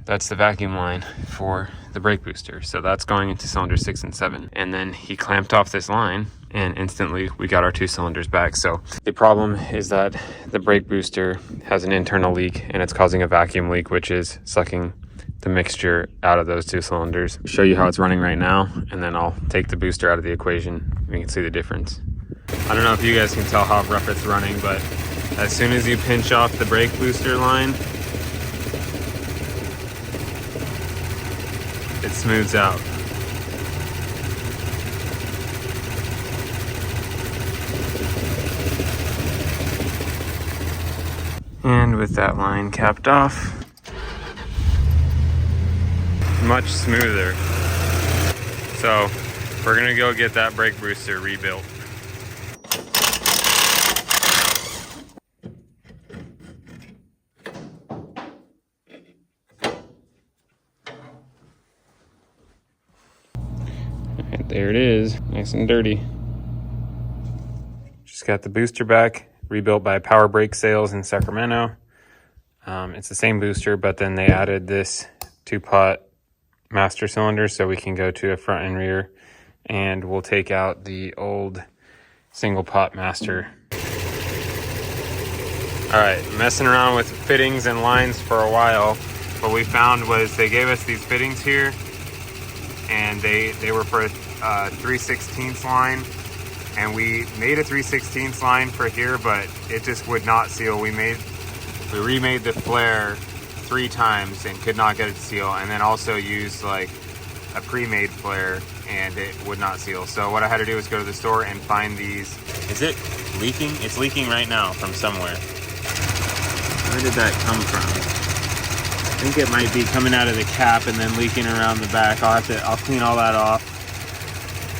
that's the vacuum line for the brake booster. So that's going into cylinder 6 and 7. And then he clamped off this line and instantly we got our 2 cylinders back. So the problem is that the brake booster has an internal leak and it's causing a vacuum leak, which is sucking the mixture out of those 2 cylinders. I'll show you how it's running right now, and then I'll take the booster out of the equation. You can see the difference. I don't know if you guys can tell how rough it's running, but as soon as you pinch off the brake booster line, it smooths out. And with that line capped off, much smoother. So we're gonna go get that brake booster rebuilt. Alright, there it is, nice and dirty. Just got the booster back, rebuilt by Power Brake Sales in Sacramento. It's the same booster, but then they added this 2-pot master cylinder so we can go to a front and rear, and we'll take out the old single pot master. All right, messing around with fittings and lines for a while. What we found was they gave us these fittings here, and they were for a 3/16 line, and we made a 3/16 line for here, but it just would not seal. We remade the flare 3 times and could not get it to seal, and then also used like a pre-made flare and it would not seal. So what I had to do was go to the store and find these. Is it leaking? It's leaking right now from somewhere. Where did that come from? I think it might be coming out of the cap and then leaking around the back. I'll clean all that off.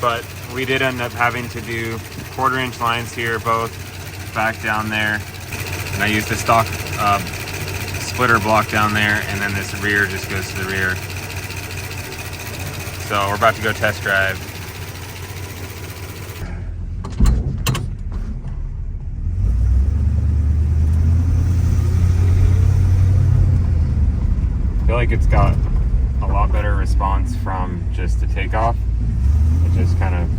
But we did end up having to do 1/4-inch lines here, both back down there. And I used the stock splitter block down there, and then this rear just goes to the rear. So we're about to go test drive. I feel like it's got a lot better response from just the takeoff. It just kind of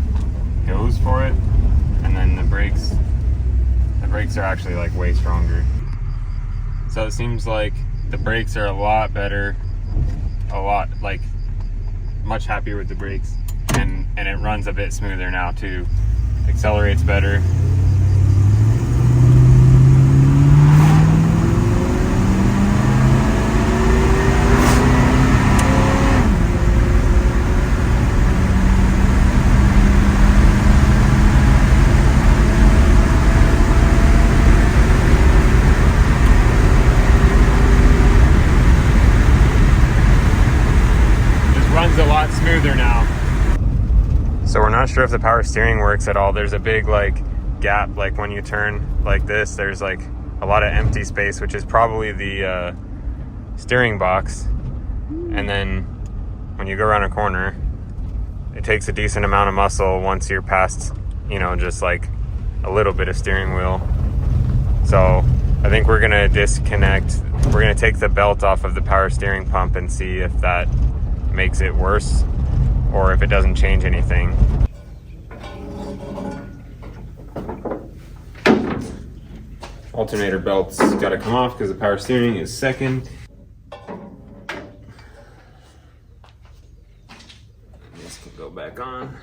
goes for it, and then the brakes are actually like way stronger. So it seems like the brakes are a lot better, much happier with the brakes, and it runs a bit smoother now too. Accelerates better. A lot smoother now. So we're not sure if the power steering works at all. There's a big like gap, like when you turn like this, there's like a lot of empty space, which is probably the steering box. And then when you go around a corner, it takes a decent amount of muscle once you're past, you know, just like a little bit of steering wheel. So I think we're gonna disconnect. We're gonna take the belt off of the power steering pump and see if that makes it worse or if it doesn't change anything. Alternator belt's got to come off because the power steering is second. This can go back on.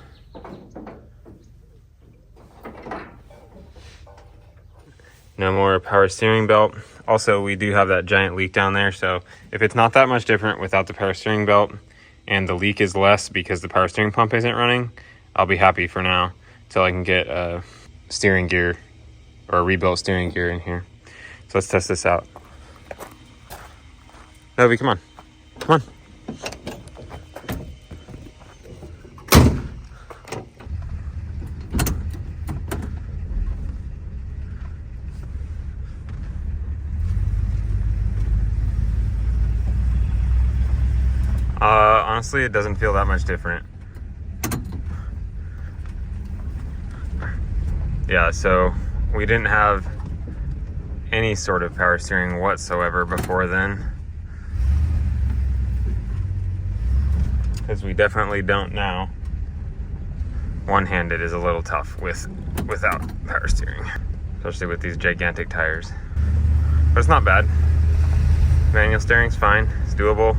No more power steering belt. Also, we do have that giant leak down there, so if it's not that much different without the power steering belt and the leak is less because the power steering pump isn't running, I'll be happy for now until I can get a steering gear or a rebuilt steering gear in here. So let's test this out. Novi, come on. Come on. Honestly, it doesn't feel that much different. Yeah, so we didn't have any sort of power steering whatsoever before then. because we definitely don't now. One-handed is a little tough without power steering, especially with these gigantic tires. But it's not bad. Manual steering's fine. It's doable.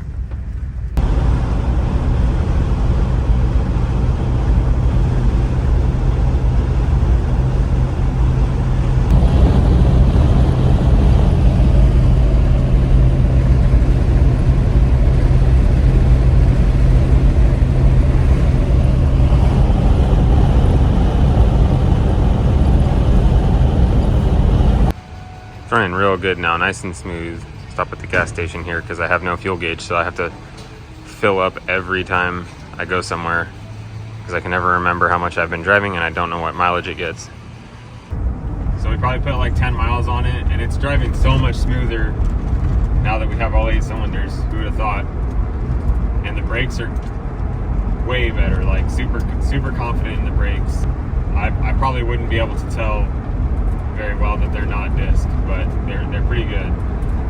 It's running real good now, nice and smooth. Stop at the gas station here because I have no fuel gauge, so I have to fill up every time I go somewhere because I can never remember how much I've been driving and I don't know what mileage it gets. So we probably put like 10 miles on it, and it's driving so much smoother now that we have all 8 cylinders. Who would have thought? And the brakes are way better, like super confident in the brakes. I probably wouldn't be able to tell very well that they're not disc, but they're pretty good.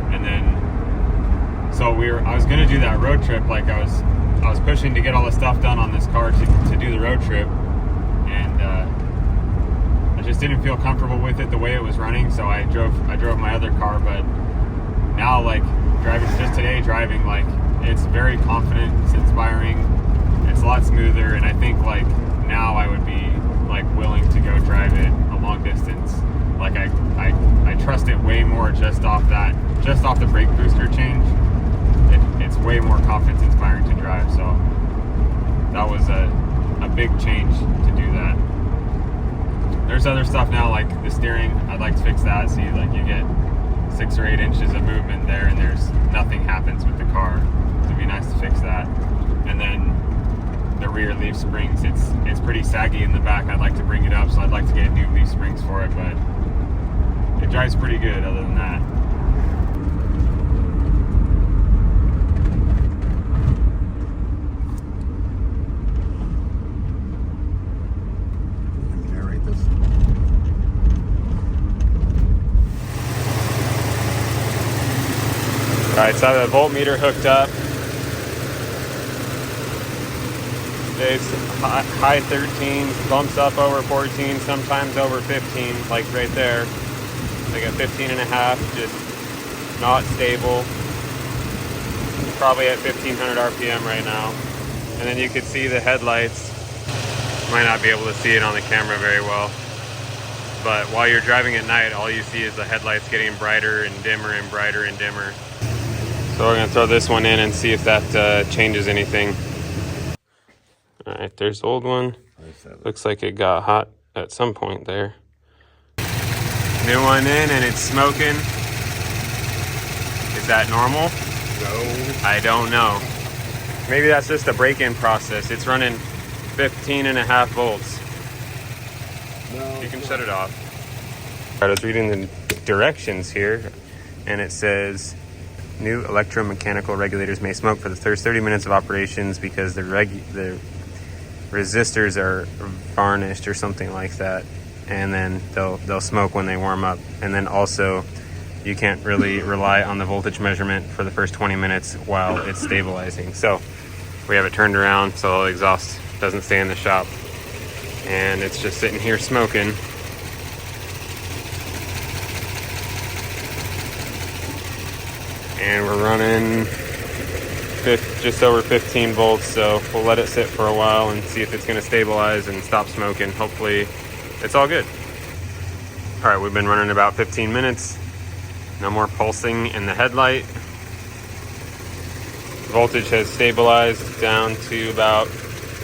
And then so I was gonna do that road trip. Like I was pushing to get all the stuff done on this car to do the road trip, and I just didn't feel comfortable with it the way it was running, so I drove my other car. But now, like driving, like it's very confident, it's inspiring, it's a lot smoother, and I think like now I would be like willing to go drive it a long distance. Like I trust it way more just off the brake booster change. It's way more confidence inspiring to drive. So that was a big change to do that. There's other stuff now, like the steering. I'd like to fix that. See, like you get 6 or 8 inches of movement there, and there's nothing happens with the car. It'd be nice to fix that. And then the rear leaf springs, it's pretty saggy in the back. I'd like to bring it up, so I'd like to get new leaf springs for it, but it drives pretty good other than that. Narrate this. Alright, so I have the voltmeter hooked up. It's high 13s, bumps up over 14, sometimes over 15, like right there. Like a 15 and a half, just not stable. Probably at 1500 RPM right now. And then you could see the headlights. Might not be able to see it on the camera very well. But while you're driving at night, all you see is the headlights getting brighter and dimmer and brighter and dimmer. So we're gonna throw this one in and see if that changes anything. All right, there's the old one. Looks like it got hot at some point there. New one in and it's smoking. Is that normal? No. I don't know. Maybe that's just a break-in process. It's running 15 and a half volts. No. You can shut it off. I was reading the directions here, and it says new electromechanical regulators may smoke for the first 30 minutes of operations because the resistors are varnished or something like that, and then they'll smoke when they warm up. And then also you can't really rely on the voltage measurement for the first 20 minutes while it's stabilizing. So we have it turned around so the exhaust doesn't stay in the shop, and it's just sitting here smoking. And we're running just over 15 volts, so we'll let it sit for a while and see if it's going to stabilize and stop smoking. Hopefully it's all good. All right, we've been running about 15 minutes. No more pulsing in the headlight. Voltage has stabilized down to about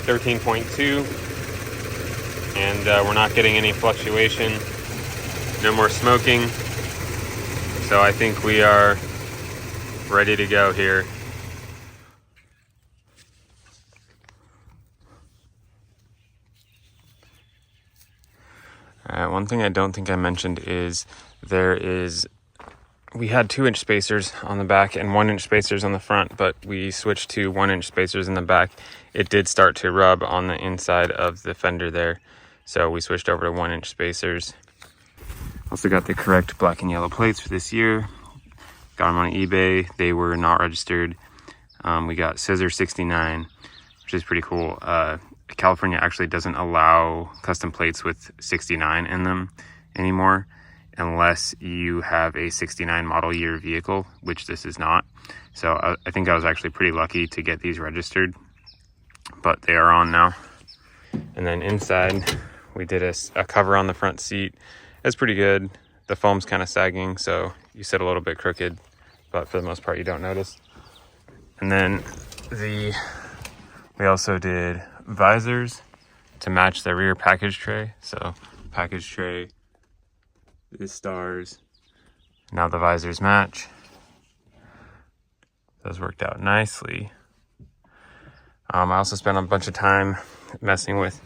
13.2, and we're not getting any fluctuation. No more smoking. So I think we are ready to go here. One thing I don't think I mentioned is we had 2-inch spacers on the back and 1-inch spacers on the front, but we switched to 1-inch spacers in the back. It did start to rub on the inside of the fender there, so we switched over to 1-inch spacers. Also got the correct black and yellow plates for this year. Got them on eBay. They were not registered. We got Scissor 69, which is pretty cool. California actually doesn't allow custom plates with 69 in them anymore unless you have a 69 model year vehicle, which this is not. So I think I was actually pretty lucky to get these registered, but they are on now. And then inside we did a cover on the front seat. It's pretty good. The foam's kind of sagging, so you sit a little bit crooked, but for the most part you don't notice. And then we also did visors to match the rear package tray. So package tray, the stars, now the visors match. Those worked out nicely. I also spent a bunch of time messing with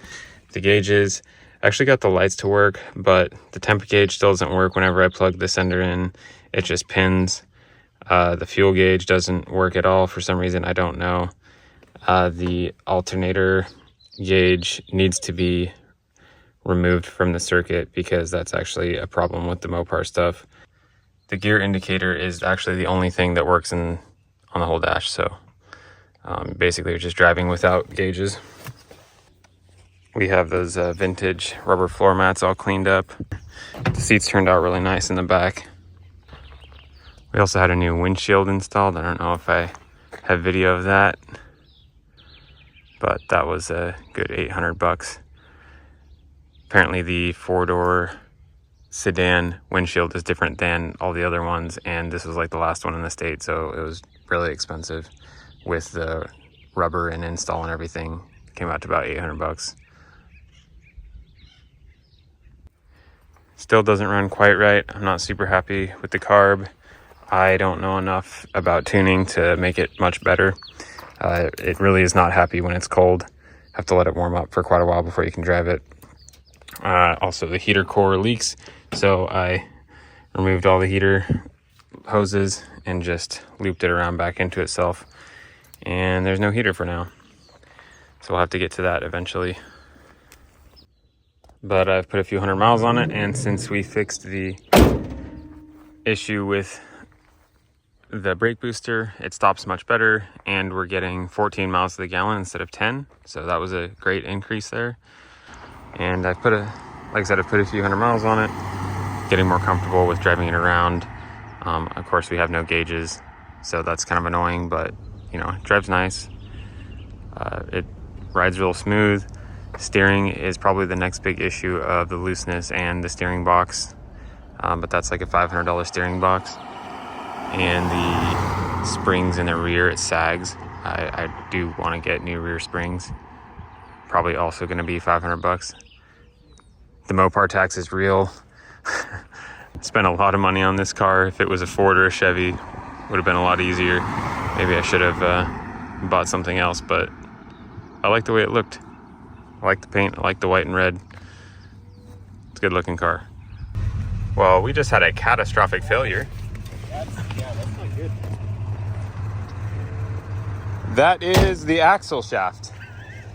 the gauges. I actually got the lights to work, but the temp gauge still doesn't work whenever I plug the sender in. It just pins. The fuel gauge doesn't work at all for some reason, I don't know. The alternator gauge needs to be removed from the circuit because that's actually a problem with the Mopar stuff. The gear indicator is actually the only thing that works on the whole dash, so basically you're just driving without gauges. We have those vintage rubber floor mats all cleaned up. The seats turned out really nice in the back. We also had a new windshield installed. I don't know if I have video of that, but that was a good $800. Apparently the 4-door sedan windshield is different than all the other ones, and this was like the last one in the state, so it was really expensive with the rubber and install and everything. It came out to about $800. Still doesn't run quite right. I'm not super happy with the carb. I don't know enough about tuning to make it much better. It really is not happy when it's cold. Have to let it warm up for quite a while before you can drive it. Also, the heater core leaks, so I removed all the heater hoses and just looped it around back into itself. And there's no heater for now, so we'll have to get to that eventually. But I've put a few hundred miles on it, and since we fixed the issue with the brake booster, it stops much better, and we're getting 14 miles to the gallon instead of 10, so that was a great increase there. And I've put like I said, I've put a few hundred miles on it, getting more comfortable with driving it around. Of course, we have no gauges, so that's kind of annoying, but you know, it drives nice. It rides real smooth. Steering is probably the next big issue of the looseness and the steering box, but that's like a $500 steering box. And the springs in the rear, it sags. I do want to get new rear springs. Probably also going to be $500. The Mopar tax is real. Spent a lot of money on this car. If it was a Ford or a Chevy, would have been a lot easier. Maybe I should have bought something else, but I like the way it looked. I like the paint, I like the white and red. It's a good looking car. Well, we just had a catastrophic failure. That's not good. That is the axle shaft.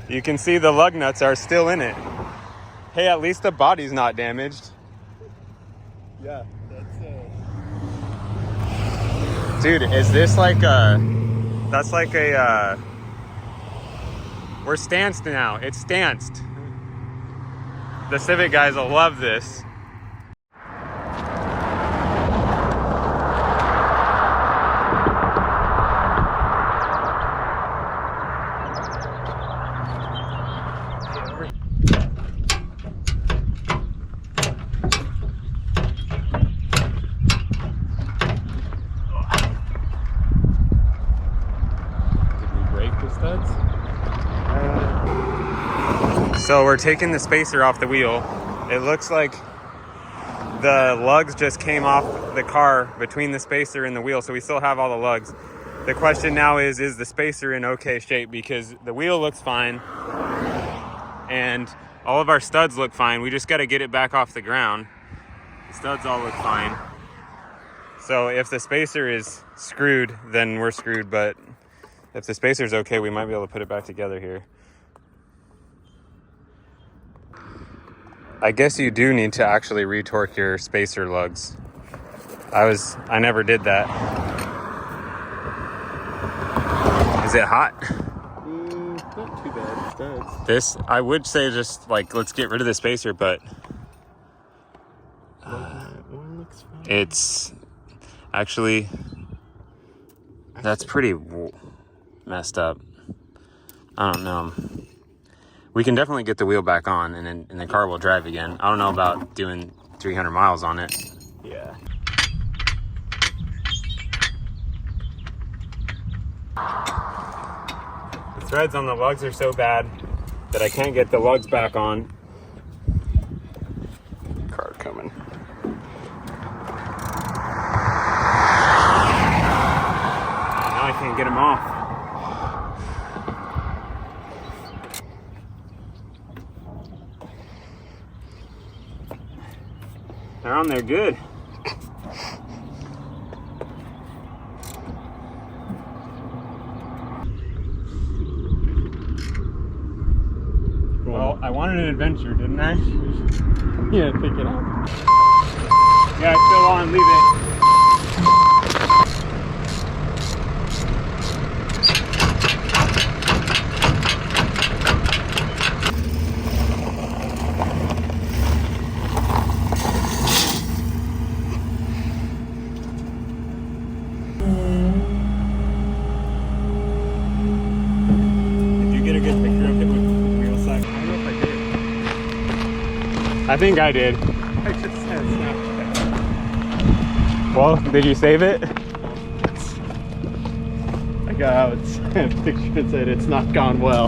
You can see the lug nuts are still in it. Hey, at least the body's not damaged. Yeah, that's Dude, is this like that's like a, we're stanced now. It's stanced. The Civic guys will love this. So we're taking the spacer off the wheel. It looks like the lugs just came off the car between the spacer and the wheel, so we still have all the lugs. The question now is the spacer in okay shape? Because the wheel looks fine and all of our studs look fine. We just got to get it back off the ground. The studs all look fine. So if the spacer is screwed, then we're screwed, but if the spacer's okay, we might be able to put it back together here. I guess you do need to actually retorque your spacer lugs. I never did that. Is it hot? Not too bad. It does. This, I would say just like, let's get rid of the spacer, but That one looks fine. it's actually, that's pretty messed up. I don't know. We can definitely get the wheel back on and then the car will drive again. I don't know about doing 300 miles on it. Yeah. The threads on the lugs are so bad that I can't get the lugs back on. Car coming. Now I can't get them off. They're on there good. Well, I wanted an adventure, didn't I? Yeah, pick it up. Yeah, it's still on, leave it. Did you get a good picture of it with the wheel side? I don't know if I did. I think I did. I just had Snapchat. Well, did you save it? I got out a picture that said it's not gone well.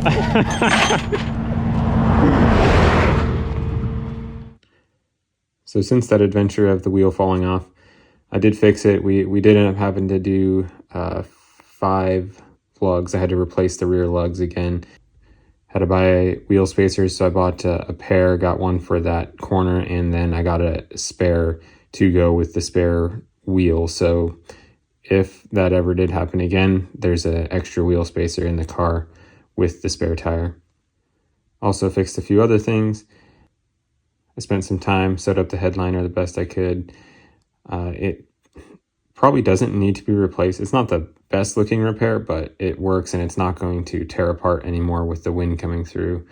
So since that adventure of the wheel falling off, I did fix it. We did end up having to do 5 lugs. I had to replace the rear lugs again. Had to buy wheel spacers, so I bought a pair, got one for that corner, and then I got a spare to go with the spare wheel. So if that ever did happen again, there's an extra wheel spacer in the car with the spare tire. Also fixed a few other things. I spent some time, set up the headliner the best I could. It probably doesn't need to be replaced. It's not the best looking repair, but it works and it's not going to tear apart anymore with the wind coming through.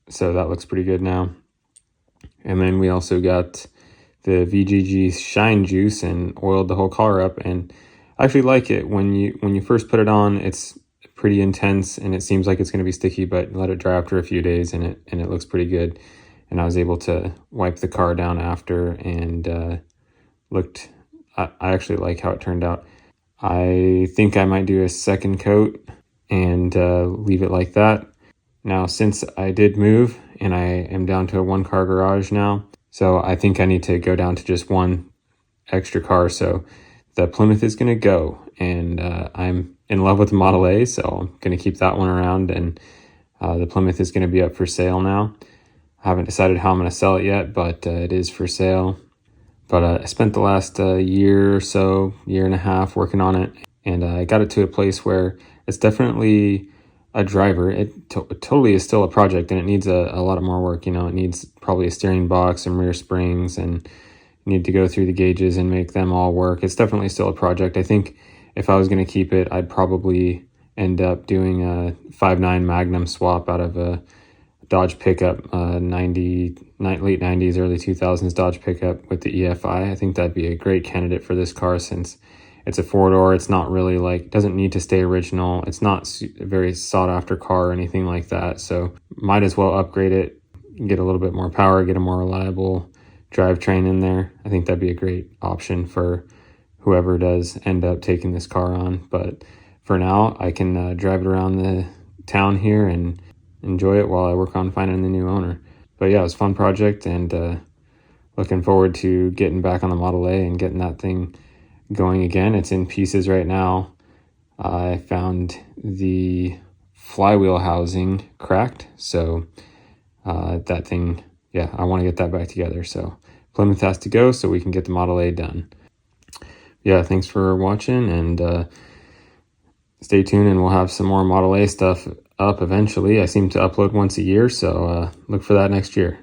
So that looks pretty good now. And then we also got the VGG Shine Juice and oiled the whole car up, and I actually like it. When you first put it on, it's pretty intense and it seems like it's going to be sticky, but let it dry after a few days and it looks pretty good. And I was able to wipe the car down after, and I actually like how it turned out. I think I might do a second coat and leave it like that. Now, since I did move and I am down to a 1-car garage now, so I think I need to go down to just one extra car. So the Plymouth is going to go, and I'm in love with the Model A, so I'm going to keep that one around, and the Plymouth is going to be up for sale now. I haven't decided how I'm going to sell it yet, but it is for sale. But I spent the last year or so, year and a half working on it, and I got it to a place where it's definitely a driver. It totally is still a project, and it needs a lot of more work. You know, it needs probably a steering box, some rear springs, and you need to go through the gauges and make them all work. It's definitely still a project. I think if I was going to keep it, I'd probably end up doing a 5.9 Magnum swap out of a Dodge pickup, late 90s, early 2000s Dodge pickup with the EFI. I think that'd be a great candidate for this car, since it's a 4-door. It's not really doesn't need to stay original. It's not a very sought after car or anything like that. So might as well upgrade it, get a little bit more power, get a more reliable drivetrain in there. I think that'd be a great option for whoever does end up taking this car on. But for now, I can drive it around the town here and enjoy it while I work on finding the new owner. But yeah, it was a fun project, and looking forward to getting back on the Model A and getting that thing going again. It's in pieces right now. I found the flywheel housing cracked, so that thing, yeah, I want to get that back together. So Plymouth has to go so we can get the Model A done. Yeah, thanks for watching, and stay tuned, and we'll have some more Model A stuff up eventually. I seem to upload once a year, so look for that next year.